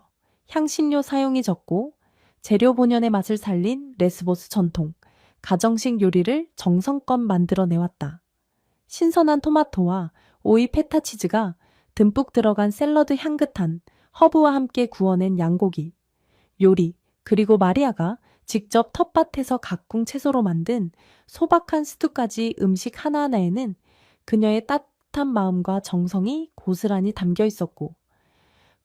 향신료 사용이 적고 재료 본연의 맛을 살린 레스보스 전통 가정식 요리를 정성껏 만들어내왔다. 신선한 토마토와 오이 페타 치즈가 듬뿍 들어간 샐러드 향긋한 허브와 함께 구워낸 양고기, 요리, 그리고 마리아가 직접 텃밭에서 가꾼 채소로 만든 소박한 스튜까지 음식 하나하나에는 그녀의 따뜻한 마음과 정성이 고스란히 담겨 있었고,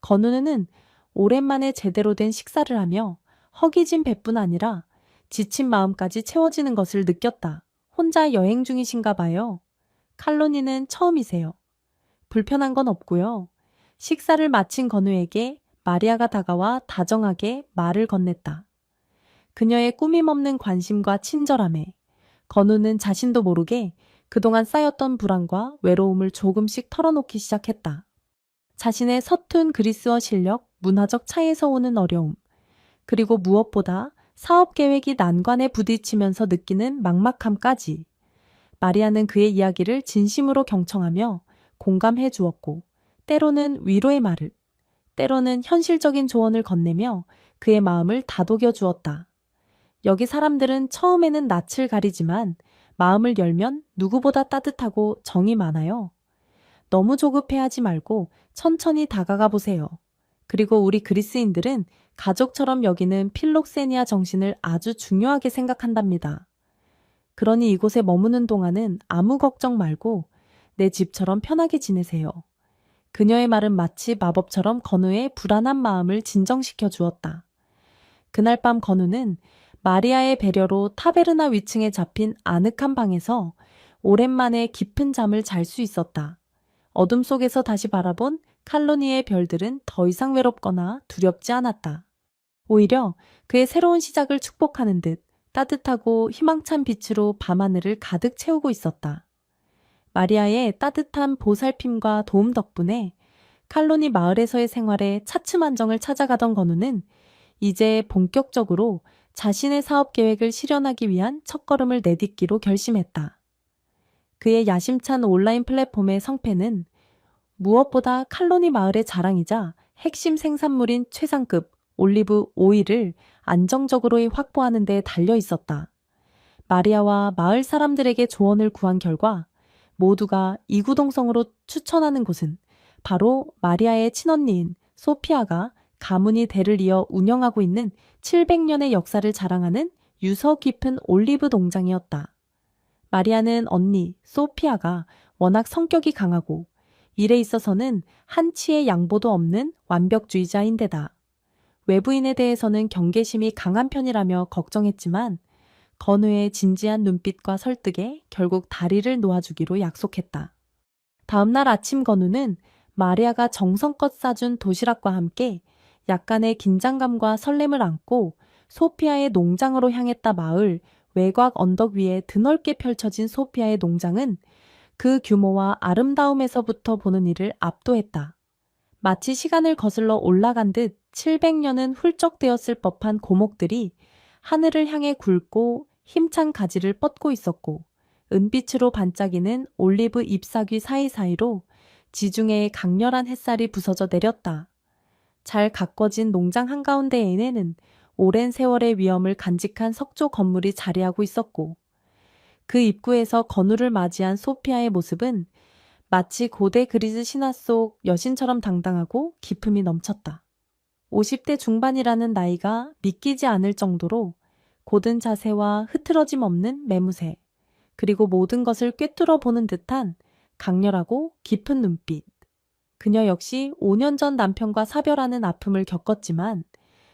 건우는 오랜만에 제대로 된 식사를 하며 허기진 배뿐 아니라 지친 마음까지 채워지는 것을 느꼈다. 혼자 여행 중이신가 봐요. 칼로니는 처음이세요. 불편한 건 없고요. 식사를 마친 건우에게 마리아가 다가와 다정하게 말을 건넸다. 그녀의 꾸밈없는 관심과 친절함에 건우는 자신도 모르게 그동안 쌓였던 불안과 외로움을 조금씩 털어놓기 시작했다. 자신의 서툰 그리스어 실력, 문화적 차이에서 오는 어려움, 그리고 무엇보다 사업 계획이 난관에 부딪히면서 느끼는 막막함까지 마리아는 그의 이야기를 진심으로 경청하며 공감해 주었고, 때로는 위로의 말을, 때로는 현실적인 조언을 건네며 그의 마음을 다독여 주었다. 여기 사람들은 처음에는 낯을 가리지만 마음을 열면 누구보다 따뜻하고 정이 많아요. 너무 조급해하지 말고 천천히 다가가 보세요. 그리고 우리 그리스인들은 가족처럼 여기는 필록세니아 정신을 아주 중요하게 생각한답니다. 그러니 이곳에 머무는 동안은 아무 걱정 말고 내 집처럼 편하게 지내세요. 그녀의 말은 마치 마법처럼 건우의 불안한 마음을 진정시켜 주었다. 그날 밤 건우는 마리아의 배려로 타베르나 위층에 잡힌 아늑한 방에서 오랜만에 깊은 잠을 잘 수 있었다. 어둠 속에서 다시 바라본 칼로니의 별들은 더 이상 외롭거나 두렵지 않았다. 오히려 그의 새로운 시작을 축복하는 듯 따뜻하고 희망찬 빛으로 밤하늘을 가득 채우고 있었다. 마리아의 따뜻한 보살핌과 도움 덕분에 칼로니 마을에서의 생활에 차츰 안정을 찾아가던 건우는 이제 본격적으로 자신의 사업 계획을 실현하기 위한 첫걸음을 내딛기로 결심했다. 그의 야심찬 온라인 플랫폼의 성패는 무엇보다 칼로니 마을의 자랑이자 핵심 생산물인 최상급 올리브 오일을 안정적으로 확보하는 데 달려 있었다. 마리아와 마을 사람들에게 조언을 구한 결과 모두가 이구동성으로 추천하는 곳은 바로 마리아의 친언니인 소피아가 가문이 대를 이어 운영하고 있는 700년의 역사를 자랑하는 유서 깊은 올리브 농장이었다. 마리아는 언니 소피아가 워낙 성격이 강하고 일에 있어서는 한치의 양보도 없는 완벽주의자인데다 외부인에 대해서는 경계심이 강한 편이라며 걱정했지만 건우의 진지한 눈빛과 설득에 결국 다리를 놓아주기로 약속했다. 다음날 아침 건우는 마리아가 정성껏 싸준 도시락과 함께 약간의 긴장감과 설렘을 안고 소피아의 농장으로 향했다. 마을 외곽 언덕 위에 드넓게 펼쳐진 소피아의 농장은 그 규모와 아름다움에서부터 보는 이를 압도했다. 마치 시간을 거슬러 올라간 듯 700년은 훌쩍 되었을 법한 고목들이 하늘을 향해 굵고 힘찬 가지를 뻗고 있었고 은빛으로 반짝이는 올리브 잎사귀 사이사이로 지중해의 강렬한 햇살이 부서져 내렸다. 잘 가꿔진 농장 한가운데에는 오랜 세월의 위엄을 간직한 석조 건물이 자리하고 있었고 그 입구에서 건우를 맞이한 소피아의 모습은 마치 고대 그리스 신화 속 여신처럼 당당하고 기품이 넘쳤다. 50대 중반이라는 나이가 믿기지 않을 정도로 고든 자세와 흐트러짐 없는 매무새, 그리고 모든 것을 꿰뚫어 보는 듯한 강렬하고 깊은 눈빛. 그녀 역시 5년 전 남편과 사별하는 아픔을 겪었지만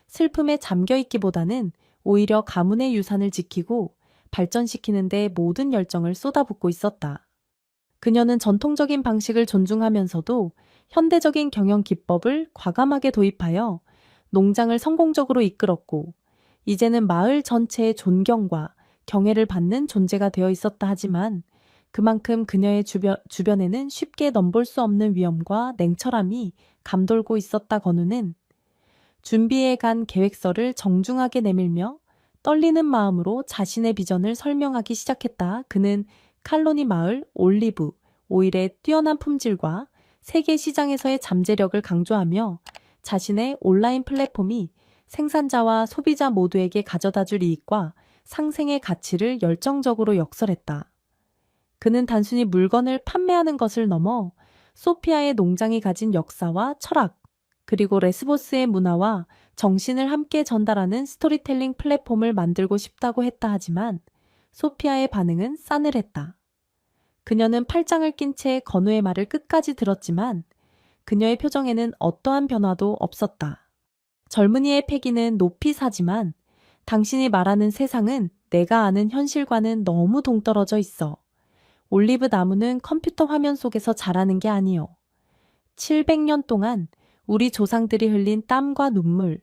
슬픔에 잠겨있기보다는 오히려 가문의 유산을 지키고 발전시키는 데 모든 열정을 쏟아붓고 있었다. 그녀는 전통적인 방식을 존중하면서도 현대적인 경영 기법을 과감하게 도입하여 농장을 성공적으로 이끌었고 이제는 마을 전체의 존경과 경애를 받는 존재가 되어 있었다. 하지만 그만큼 그녀의 주변에는 쉽게 넘볼 수 없는 위험과 냉철함이 감돌고 있었다. 건우는 준비해 간 계획서를 정중하게 내밀며 떨리는 마음으로 자신의 비전을 설명하기 시작했다. 그는 칼로니 마을 올리브 오일의 뛰어난 품질과 세계 시장에서의 잠재력을 강조하며 자신의 온라인 플랫폼이 생산자와 소비자 모두에게 가져다줄 이익과 상생의 가치를 열정적으로 역설했다. 그는 단순히 물건을 판매하는 것을 넘어 소피아의 농장이 가진 역사와 철학, 그리고 레스보스의 문화와 정신을 함께 전달하는 스토리텔링 플랫폼을 만들고 싶다고 했다. 하지만 소피아의 반응은 싸늘했다. 그녀는 팔짱을 낀 채 건우의 말을 끝까지 들었지만 그녀의 표정에는 어떠한 변화도 없었다. 젊은이의 패기는 높이 사지만 당신이 말하는 세상은 내가 아는 현실과는 너무 동떨어져 있어. 올리브 나무는 컴퓨터 화면 속에서 자라는 게 아니요. 700년 동안 우리 조상들이 흘린 땀과 눈물,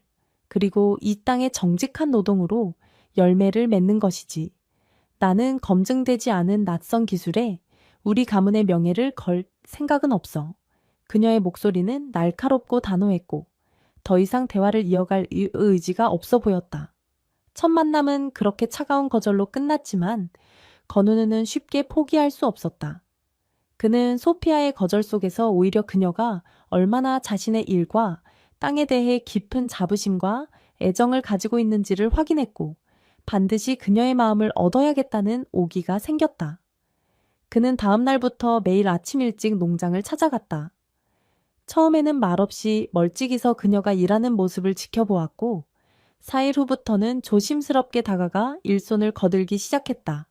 그리고 이 땅의 정직한 노동으로 열매를 맺는 것이지. 나는 검증되지 않은 낯선 기술에 우리 가문의 명예를 걸 생각은 없어. 그녀의 목소리는 날카롭고 단호했고 더 이상 대화를 이어갈 의지가 없어 보였다. 첫 만남은 그렇게 차가운 거절로 끝났지만 건우는 쉽게 포기할 수 없었다. 그는 소피아의 거절 속에서 오히려 그녀가 얼마나 자신의 일과 땅에 대해 깊은 자부심과 애정을 가지고 있는지를 확인했고 반드시 그녀의 마음을 얻어야겠다는 오기가 생겼다. 그는 다음 날부터 매일 아침 일찍 농장을 찾아갔다. 처음에는 말없이 멀찍이 서 그녀가 일하는 모습을 지켜보았고 4일 후부터는 조심스럽게 다가가 일손을 거들기 시작했다.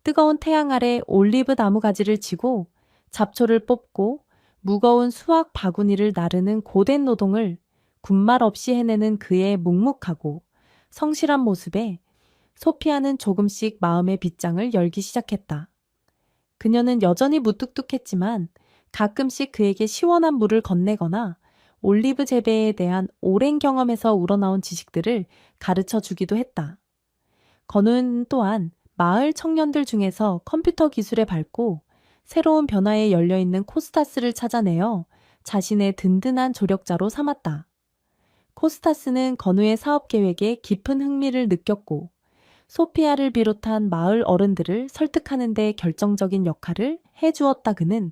뜨거운 태양 아래 올리브 나무 가지를 치고 잡초를 뽑고 무거운 수확 바구니를 나르는 고된 노동을 군말 없이 해내는 그의 묵묵하고 성실한 모습에 소피아는 조금씩 마음의 빗장을 열기 시작했다. 그녀는 여전히 무뚝뚝했지만 가끔씩 그에게 시원한 물을 건네거나 올리브 재배에 대한 오랜 경험에서 우러나온 지식들을 가르쳐 주기도 했다. 건우는 또한 마을 청년들 중에서 컴퓨터 기술에 밝고 새로운 변화에 열려있는 코스타스를 찾아내어 자신의 든든한 조력자로 삼았다. 코스타스는 건우의 사업 계획에 깊은 흥미를 느꼈고 소피아를 비롯한 마을 어른들을 설득하는 데 결정적인 역할을 해주었다. 그는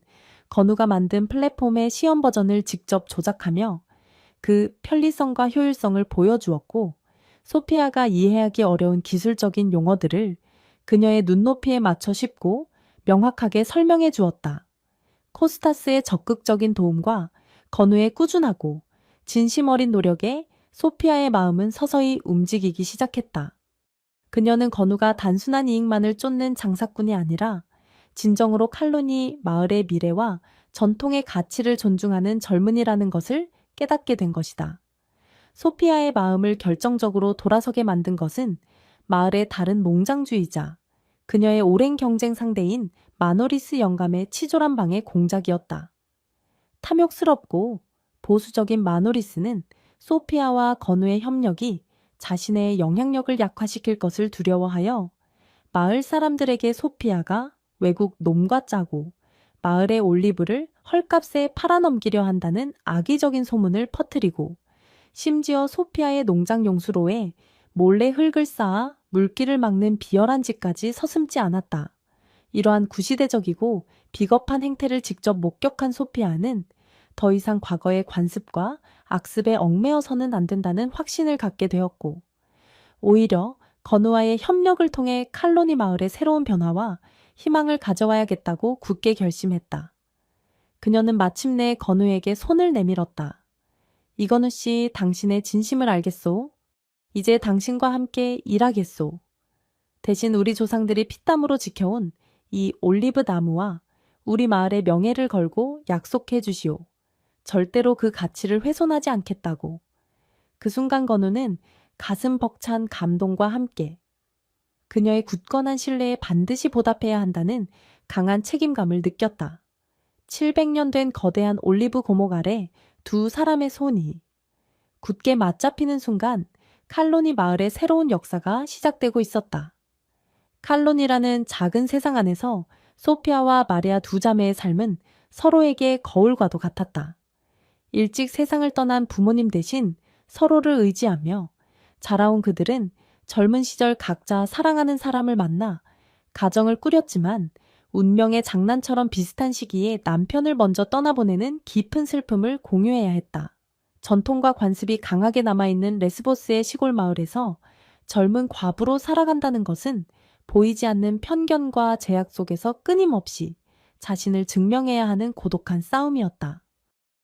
건우가 만든 플랫폼의 시험 버전을 직접 조작하며 그 편리성과 효율성을 보여주었고 소피아가 이해하기 어려운 기술적인 용어들을 그녀의 눈높이에 맞춰 쉽고 명확하게 설명해 주었다. 코스타스의 적극적인 도움과 건우의 꾸준하고 진심 어린 노력에 소피아의 마음은 서서히 움직이기 시작했다. 그녀는 건우가 단순한 이익만을 쫓는 장사꾼이 아니라 진정으로 칼로니 마을의 미래와 전통의 가치를 존중하는 젊은이라는 것을 깨닫게 된 것이다. 소피아의 마음을 결정적으로 돌아서게 만든 것은 마을의 다른 농장주의자, 그녀의 오랜 경쟁 상대인 마노리스 영감의 치졸한 방의 공작이었다. 탐욕스럽고 보수적인 마노리스는 소피아와 건우의 협력이 자신의 영향력을 약화시킬 것을 두려워하여 마을 사람들에게 소피아가 외국 놈과 짜고 마을의 올리브를 헐값에 팔아넘기려 한다는 악의적인 소문을 퍼뜨리고 심지어 소피아의 농장 용수로에 몰래 흙을 쌓아 물길을 막는 비열한 짓까지 서슴지 않았다. 이러한 구시대적이고 비겁한 행태를 직접 목격한 소피아는 더 이상 과거의 관습과 악습에 얽매여서는 안 된다는 확신을 갖게 되었고, 오히려 건우와의 협력을 통해 칼로니 마을의 새로운 변화와 희망을 가져와야겠다고 굳게 결심했다. 그녀는 마침내 건우에게 손을 내밀었다. 이건우 씨, 당신의 진심을 알겠소? 이제 당신과 함께 일하겠소. 대신 우리 조상들이 피땀으로 지켜온 이 올리브 나무와 우리 마을의 명예를 걸고 약속해 주시오. 절대로 그 가치를 훼손하지 않겠다고. 그 순간 건우는 가슴 벅찬 감동과 함께 그녀의 굳건한 신뢰에 반드시 보답해야 한다는 강한 책임감을 느꼈다. 700년 된 거대한 올리브 고목 아래 두 사람의 손이 굳게 맞잡히는 순간 칼로니 마을의 새로운 역사가 시작되고 있었다. 칼론이라는 작은 세상 안에서 소피아와 마리아 두 자매의 삶은 서로에게 거울과도 같았다. 일찍 세상을 떠난 부모님 대신 서로를 의지하며 자라온 그들은 젊은 시절 각자 사랑하는 사람을 만나 가정을 꾸렸지만 운명의 장난처럼 비슷한 시기에 남편을 먼저 떠나보내는 깊은 슬픔을 공유해야 했다. 전통과 관습이 강하게 남아있는 레스보스의 시골 마을에서 젊은 과부로 살아간다는 것은 보이지 않는 편견과 제약 속에서 끊임없이 자신을 증명해야 하는 고독한 싸움이었다.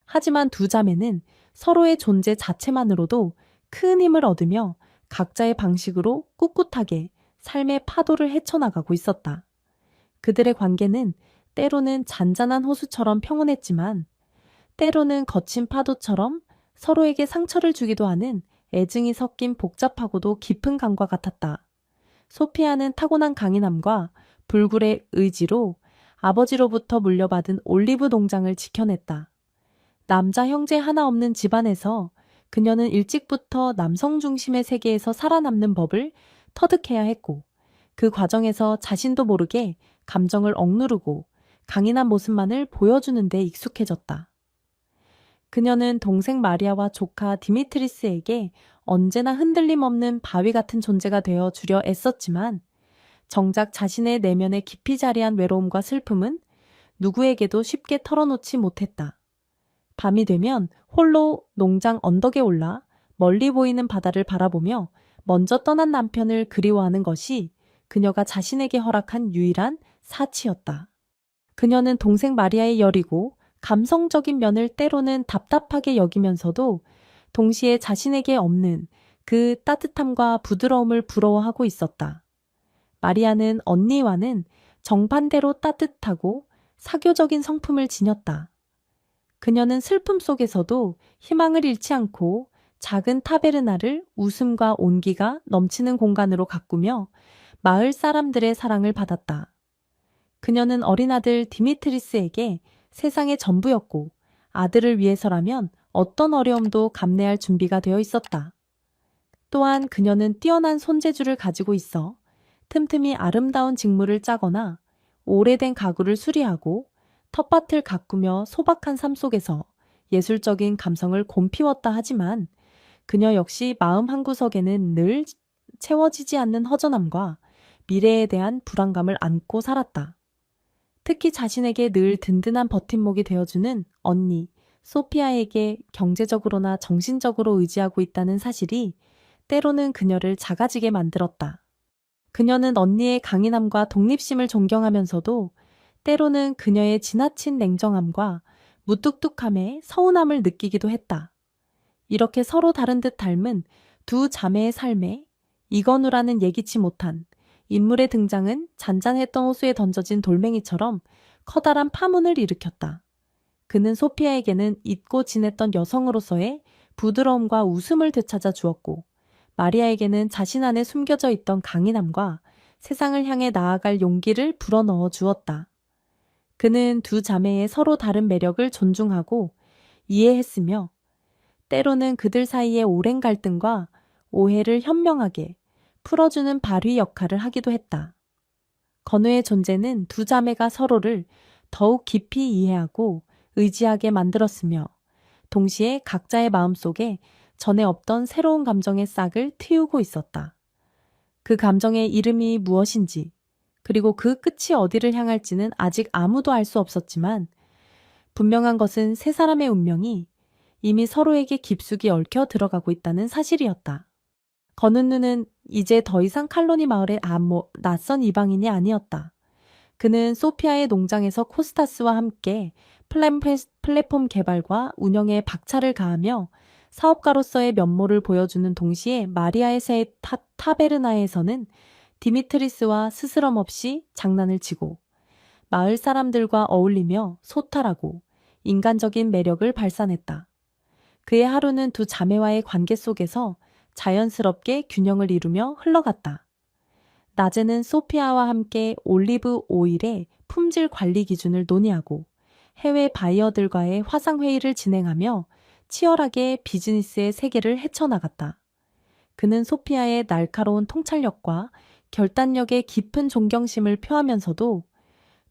하지만 두 자매는 서로의 존재 자체만으로도 큰 힘을 얻으며 각자의 방식으로 꿋꿋하게 삶의 파도를 헤쳐나가고 있었다. 그들의 관계는 때로는 잔잔한 호수처럼 평온했지만 때로는 거친 파도처럼 서로에게 상처를 주기도 하는 애증이 섞인 복잡하고도 깊은 강과 같았다. 소피아는 타고난 강인함과 불굴의 의지로 아버지로부터 물려받은 올리브 농장을 지켜냈다. 남자 형제 하나 없는 집안에서 그녀는 일찍부터 남성 중심의 세계에서 살아남는 법을 터득해야 했고, 그 과정에서 자신도 모르게 감정을 억누르고 강인한 모습만을 보여주는 데 익숙해졌다. 그녀는 동생 마리아와 조카 디미트리스에게 언제나 흔들림 없는 바위 같은 존재가 되어 주려 애썼지만 정작 자신의 내면에 깊이 자리한 외로움과 슬픔은 누구에게도 쉽게 털어놓지 못했다. 밤이 되면 홀로 농장 언덕에 올라 멀리 보이는 바다를 바라보며 먼저 떠난 남편을 그리워하는 것이 그녀가 자신에게 허락한 유일한 사치였다. 그녀는 동생 마리아의 여리고 감성적인 면을 때로는 답답하게 여기면서도 동시에 자신에게 없는 그 따뜻함과 부드러움을 부러워하고 있었다. 마리아는 언니와는 정반대로 따뜻하고 사교적인 성품을 지녔다. 그녀는 슬픔 속에서도 희망을 잃지 않고 작은 타베르나를 웃음과 온기가 넘치는 공간으로 가꾸며 마을 사람들의 사랑을 받았다. 그녀는 어린 아들 디미트리스에게 세상의 전부였고 아들을 위해서라면 어떤 어려움도 감내할 준비가 되어 있었다. 또한 그녀는 뛰어난 손재주를 가지고 있어 틈틈이 아름다운 직물을 짜거나 오래된 가구를 수리하고 텃밭을 가꾸며 소박한 삶 속에서 예술적인 감성을 곰피웠다 하지만 그녀 역시 마음 한구석에는 늘 채워지지 않는 허전함과 미래에 대한 불안감을 안고 살았다. 특히 자신에게 늘 든든한 버팀목이 되어주는 언니, 소피아에게 경제적으로나 정신적으로 의지하고 있다는 사실이 때로는 그녀를 작아지게 만들었다. 그녀는 언니의 강인함과 독립심을 존경하면서도 때로는 그녀의 지나친 냉정함과 무뚝뚝함에 서운함을 느끼기도 했다. 이렇게 서로 다른 듯 닮은 두 자매의 삶에 이건우라는 예기치 못한 인물의 등장은 잔잔했던 호수에 던져진 돌멩이처럼 커다란 파문을 일으켰다. 그는 소피아에게는 잊고 지냈던 여성으로서의 부드러움과 웃음을 되찾아 주었고, 마리아에게는 자신 안에 숨겨져 있던 강인함과 세상을 향해 나아갈 용기를 불어넣어 주었다. 그는 두 자매의 서로 다른 매력을 존중하고 이해했으며, 때로는 그들 사이의 오랜 갈등과 오해를 현명하게 풀어주는 발휘 역할을 하기도 했다. 건우의 존재는 두 자매가 서로를 더욱 깊이 이해하고 의지하게 만들었으며, 동시에 각자의 마음속에 전에 없던 새로운 감정의 싹을 틔우고 있었다. 그 감정의 이름이 무엇인지, 그리고 그 끝이 어디를 향할지는 아직 아무도 알 수 없었지만, 분명한 것은 세 사람의 운명이 이미 서로에게 깊숙이 얽혀 들어가고 있다는 사실이었다. 건은누는 이제 더 이상 칼로니 마을의 낯선 이방인이 아니었다. 그는 소피아의 농장에서 코스타스와 함께 플랫폼 개발과 운영에 박차를 가하며 사업가로서의 면모를 보여주는 동시에 마리아의 새 타베르나에서는 디미트리스와 스스럼 없이 장난을 치고 마을 사람들과 어울리며 소탈하고 인간적인 매력을 발산했다. 그의 하루는 두 자매와의 관계 속에서 자연스럽게 균형을 이루며 흘러갔다. 낮에는 소피아와 함께 올리브 오일의 품질 관리 기준을 논의하고 해외 바이어들과의 화상회의를 진행하며 치열하게 비즈니스의 세계를 헤쳐나갔다. 그는 소피아의 날카로운 통찰력과 결단력에 깊은 존경심을 표하면서도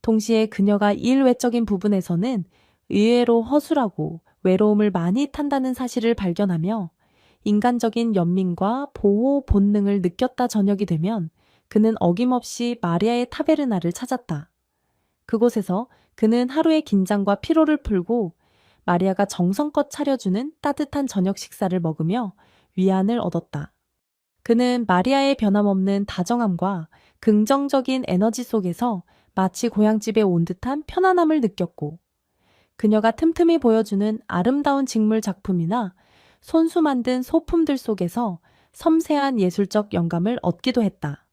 동시에 그녀가 일외적인 부분에서는 의외로 허술하고 외로움을 많이 탄다는 사실을 발견하며 인간적인 연민과 보호 본능을 느꼈다 저녁이 되면 그는 어김없이 마리아의 타베르나를 찾았다. 그곳에서 그는 하루의 긴장과 피로를 풀고 마리아가 정성껏 차려주는 따뜻한 저녁 식사를 먹으며 위안을 얻었다. 그는 마리아의 변함없는 다정함과 긍정적인 에너지 속에서 마치 고향집에 온 듯한 편안함을 느꼈고, 그녀가 틈틈이 보여주는 아름다운 직물 작품이나 손수 만든 소품들 속에서 섬세한 예술적 영감을 얻기도 했다.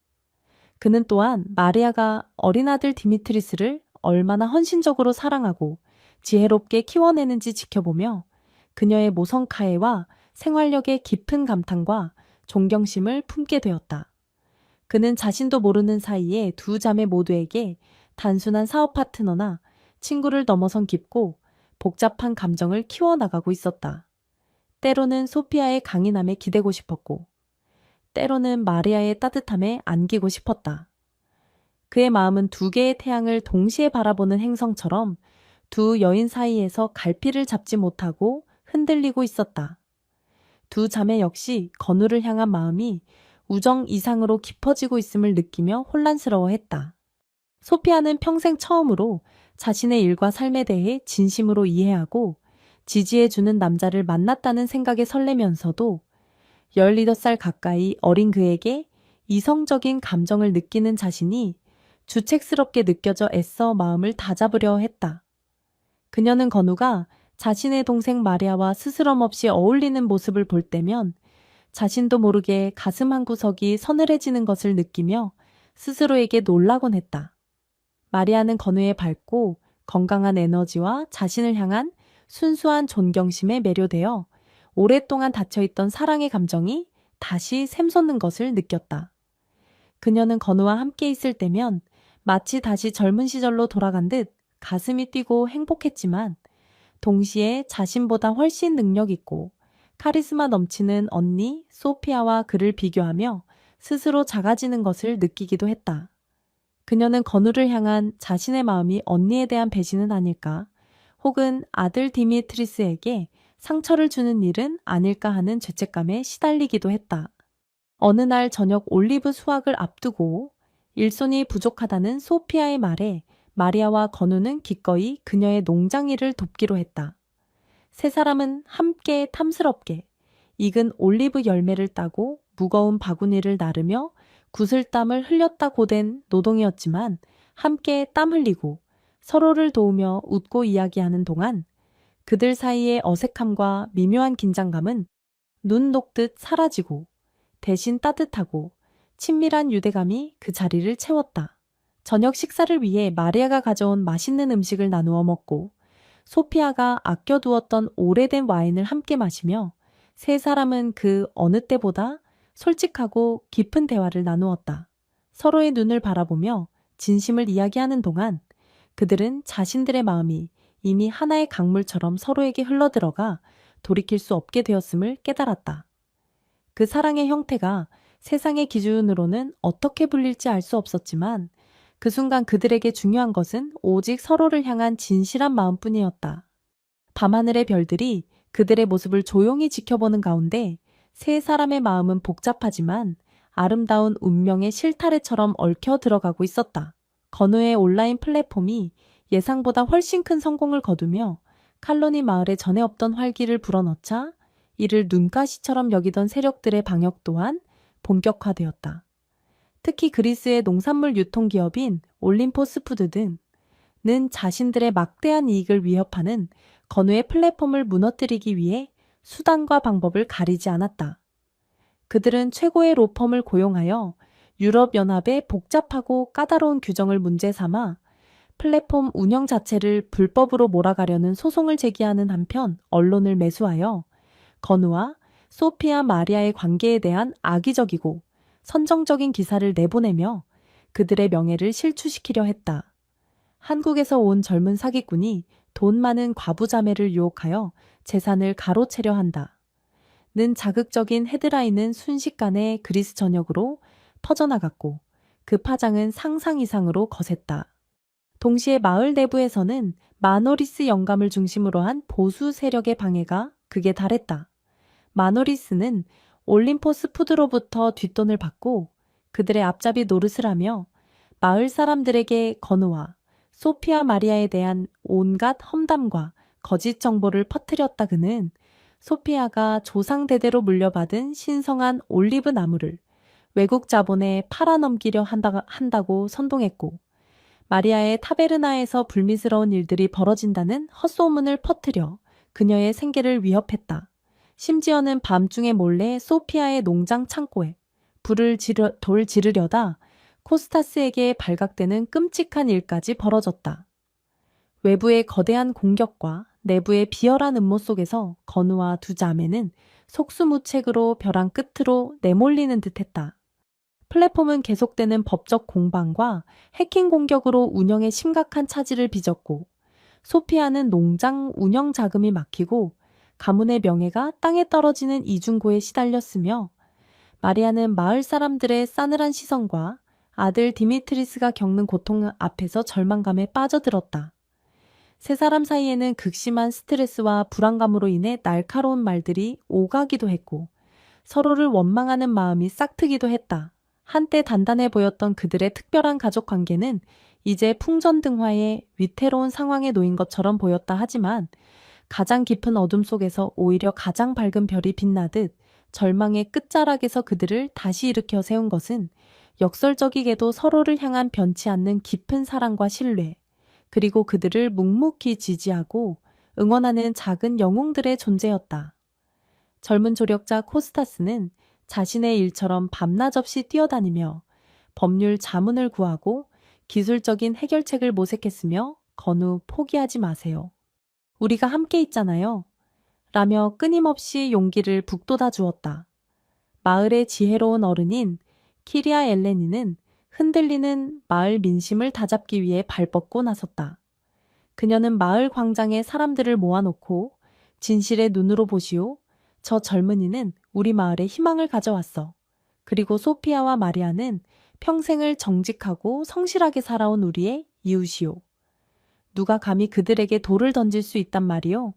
그는 또한 마리아가 어린아들 디미트리스를 얼마나 헌신적으로 사랑하고 지혜롭게 키워내는지 지켜보며 그녀의 모성카해와 생활력의 깊은 감탄과 존경심을 품게 되었다. 그는 자신도 모르는 사이에 두 자매 모두에게 단순한 사업 파트너나 친구를 넘어선 깊고 복잡한 감정을 키워나가고 있었다. 때로는 소피아의 강인함에 기대고 싶었고, 때로는 마리아의 따뜻함에 안기고 싶었다. 그의 마음은 두 개의 태양을 동시에 바라보는 행성처럼 두 여인 사이에서 갈피를 잡지 못하고 흔들리고 있었다. 두 자매 역시 건우를 향한 마음이 우정 이상으로 깊어지고 있음을 느끼며 혼란스러워했다. 소피아는 평생 처음으로 자신의 일과 삶에 대해 진심으로 이해하고 지지해주는 남자를 만났다는 생각에 설레면서도 18살 가까이 어린 그에게 이성적인 감정을 느끼는 자신이 주책스럽게 느껴져 애써 마음을 다잡으려 했다. 그녀는 건우가 자신의 동생 마리아와 스스럼 없이 어울리는 모습을 볼 때면 자신도 모르게 가슴 한구석이 서늘해지는 것을 느끼며 스스로에게 놀라곤 했다. 마리아는 건우의 밝고 건강한 에너지와 자신을 향한 순수한 존경심에 매료되어 오랫동안 닫혀있던 사랑의 감정이 다시 샘솟는 것을 느꼈다. 그녀는 건우와 함께 있을 때면 마치 다시 젊은 시절로 돌아간 듯 가슴이 뛰고 행복했지만, 동시에 자신보다 훨씬 능력 있고 카리스마 넘치는 언니 소피아와 그를 비교하며 스스로 작아지는 것을 느끼기도 했다. 그녀는 건우를 향한 자신의 마음이 언니에 대한 배신은 아닐까, 혹은 아들 디미트리스에게 상처를 주는 일은 아닐까 하는 죄책감에 시달리기도 했다. 어느 날 저녁 올리브 수확을 앞두고 일손이 부족하다는 소피아의 말에 마리아와 건우는 기꺼이 그녀의 농장 일을 돕기로 했다. 세 사람은 함께 탐스럽게 익은 올리브 열매를 따고 무거운 바구니를 나르며 구슬땀을 흘렸다 고된 노동이었지만 함께 땀 흘리고 서로를 도우며 웃고 이야기하는 동안 그들 사이의 어색함과 미묘한 긴장감은 눈 녹듯 사라지고 대신 따뜻하고 친밀한 유대감이 그 자리를 채웠다. 저녁 식사를 위해 마리아가 가져온 맛있는 음식을 나누어 먹고 소피아가 아껴두었던 오래된 와인을 함께 마시며 세 사람은 그 어느 때보다 솔직하고 깊은 대화를 나누었다. 서로의 눈을 바라보며 진심을 이야기하는 동안 그들은 자신들의 마음이 이미 하나의 강물처럼 서로에게 흘러들어가 돌이킬 수 없게 되었음을 깨달았다. 그 사랑의 형태가 세상의 기준으로는 어떻게 불릴지 알 수 없었지만 그 순간 그들에게 중요한 것은 오직 서로를 향한 진실한 마음뿐이었다. 밤하늘의 별들이 그들의 모습을 조용히 지켜보는 가운데 세 사람의 마음은 복잡하지만 아름다운 운명의 실타래처럼 얽혀 들어가고 있었다. 건우의 온라인 플랫폼이 예상보다 훨씬 큰 성공을 거두며 칼로니 마을에 전에 없던 활기를 불어넣자 이를 눈가시처럼 여기던 세력들의 방역 또한 본격화되었다. 특히 그리스의 농산물 유통기업인 올림포스 푸드 등은 자신들의 막대한 이익을 위협하는 건우의 플랫폼을 무너뜨리기 위해 수단과 방법을 가리지 않았다. 그들은 최고의 로펌을 고용하여 유럽연합의 복잡하고 까다로운 규정을 문제 삼아 플랫폼 운영 자체를 불법으로 몰아가려는 소송을 제기하는 한편 언론을 매수하여 건우와 소피아 마리아의 관계에 대한 악의적이고 선정적인 기사를 내보내며 그들의 명예를 실추시키려 했다. 한국에서 온 젊은 사기꾼이 돈 많은 과부자매를 유혹하여 재산을 가로채려 한다. 는 자극적인 헤드라인은 순식간에 그리스 전역으로 퍼져나갔고 그 파장은 상상 이상으로 거셌다. 동시에 마을 내부에서는 마노리스 영감을 중심으로 한 보수 세력의 방해가 극에 달했다. 마노리스는 올림포스 푸드로부터 뒷돈을 받고 그들의 앞잡이 노릇을 하며 마을 사람들에게 건우와 소피아 마리아에 대한 온갖 험담과 거짓 정보를 퍼뜨렸다. 그는 소피아가 조상대대로 물려받은 신성한 올리브 나무를 외국 자본에 팔아넘기려 한다고 선동했고 마리아의 타베르나에서 불미스러운 일들이 벌어진다는 헛소문을 퍼뜨려 그녀의 생계를 위협했다. 심지어는 밤중에 몰래 소피아의 농장 창고에 돌 지르려다 코스타스에게 발각되는 끔찍한 일까지 벌어졌다. 외부의 거대한 공격과 내부의 비열한 음모 속에서 건우와 두 자매는 속수무책으로 벼랑 끝으로 내몰리는 듯했다. 플랫폼은 계속되는 법적 공방과 해킹 공격으로 운영에 심각한 차질을 빚었고 소피아는 농장 운영 자금이 막히고 가문의 명예가 땅에 떨어지는 이중고에 시달렸으며 마리아는 마을 사람들의 싸늘한 시선과 아들 디미트리스가 겪는 고통 앞에서 절망감에 빠져들었다. 세 사람 사이에는 극심한 스트레스와 불안감으로 인해 날카로운 말들이 오가기도 했고 서로를 원망하는 마음이 싹트기도 했다. 한때 단단해 보였던 그들의 특별한 가족 관계는 이제 풍전등화의 위태로운 상황에 놓인 것처럼 보였다 하지만 가장 깊은 어둠 속에서 오히려 가장 밝은 별이 빛나듯 절망의 끝자락에서 그들을 다시 일으켜 세운 것은 역설적이게도 서로를 향한 변치 않는 깊은 사랑과 신뢰, 그리고 그들을 묵묵히 지지하고 응원하는 작은 영웅들의 존재였다. 젊은 조력자 코스타스는 자신의 일처럼 밤낮 없이 뛰어다니며 법률 자문을 구하고 기술적인 해결책을 모색했으며 건우 포기하지 마세요. 우리가 함께 있잖아요. 라며 끊임없이 용기를 북돋아 주었다. 마을의 지혜로운 어른인 키리아 엘레니는 흔들리는 마을 민심을 다잡기 위해 발벗고 나섰다. 그녀는 마을 광장에 사람들을 모아놓고 진실의 눈으로 보시오. 저 젊은이는 우리 마을에 희망을 가져왔어. 그리고 소피아와 마리아는 평생을 정직하고 성실하게 살아온 우리의 이웃이오. 누가 감히 그들에게 돌을 던질 수 있단 말이오?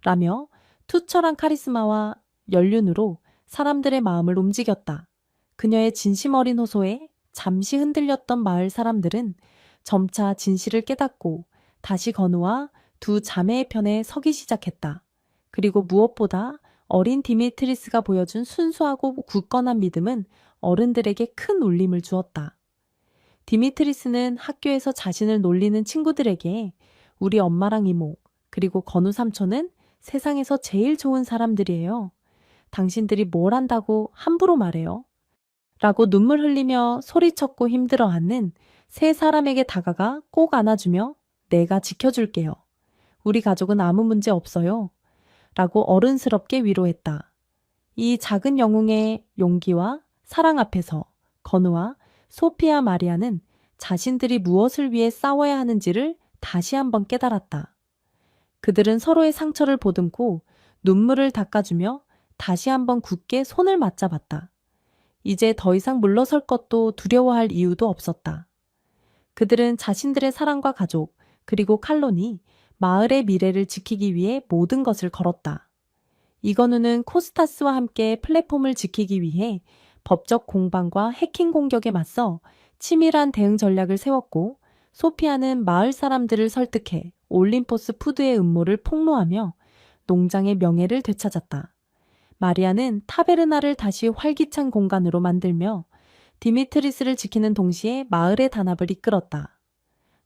라며 투철한 카리스마와 연륜으로 사람들의 마음을 움직였다. 그녀의 진심 어린 호소에 잠시 흔들렸던 마을 사람들은 점차 진실을 깨닫고 다시 건우와 두 자매의 편에 서기 시작했다. 그리고 무엇보다 어린 디미트리스가 보여준 순수하고 굳건한 믿음은 어른들에게 큰 울림을 주었다. 디미트리스는 학교에서 자신을 놀리는 친구들에게 우리 엄마랑 이모, 그리고 건우 삼촌은 세상에서 제일 좋은 사람들이에요. 당신들이 뭘 안다고 함부로 말해요. 라고 눈물 흘리며 소리쳤고 힘들어하는 세 사람에게 다가가 꼭 안아주며 내가 지켜줄게요. 우리 가족은 아무 문제 없어요. 라고 어른스럽게 위로했다. 이 작은 영웅의 용기와 사랑 앞에서 건우와 소피아 마리아는 자신들이 무엇을 위해 싸워야 하는지를 다시 한번 깨달았다. 그들은 서로의 상처를 보듬고 눈물을 닦아주며 다시 한번 굳게 손을 맞잡았다. 이제 더 이상 물러설 것도 두려워할 이유도 없었다. 그들은 자신들의 사랑과 가족, 그리고 칼론이 마을의 미래를 지키기 위해 모든 것을 걸었다. 이건우는 코스타스와 함께 플랫폼을 지키기 위해 법적 공방과 해킹 공격에 맞서 치밀한 대응 전략을 세웠고, 소피아는 마을 사람들을 설득해 올림포스 푸드의 음모를 폭로하며 농장의 명예를 되찾았다. 마리아는 타베르나를 다시 활기찬 공간으로 만들며 디미트리스를 지키는 동시에 마을의 단합을 이끌었다.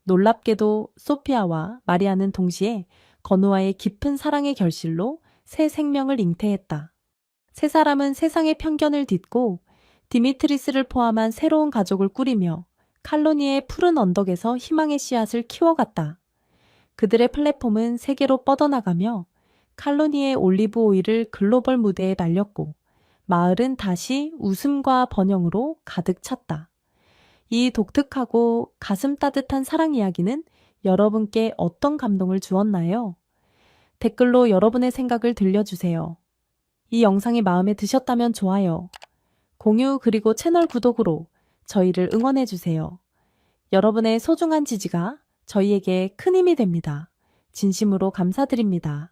놀랍게도 소피아와 마리아는 동시에 건우와의 깊은 사랑의 결실로 새 생명을 잉태했다. 세 사람은 세상의 편견을 딛고 디미트리스를 포함한 새로운 가족을 꾸리며 칼로니의 푸른 언덕에서 희망의 씨앗을 키워갔다. 그들의 플랫폼은 세계로 뻗어나가며 칼로니의 올리브 오일을 글로벌 무대에 날렸고 마을은 다시 웃음과 번영으로 가득 찼다. 이 독특하고 가슴 따뜻한 사랑 이야기는 여러분께 어떤 감동을 주었나요? 댓글로 여러분의 생각을 들려주세요. 이 영상이 마음에 드셨다면 좋아요, 공유 그리고 채널 구독으로 저희를 응원해주세요. 여러분의 소중한 지지가 저희에게 큰 힘이 됩니다. 진심으로 감사드립니다.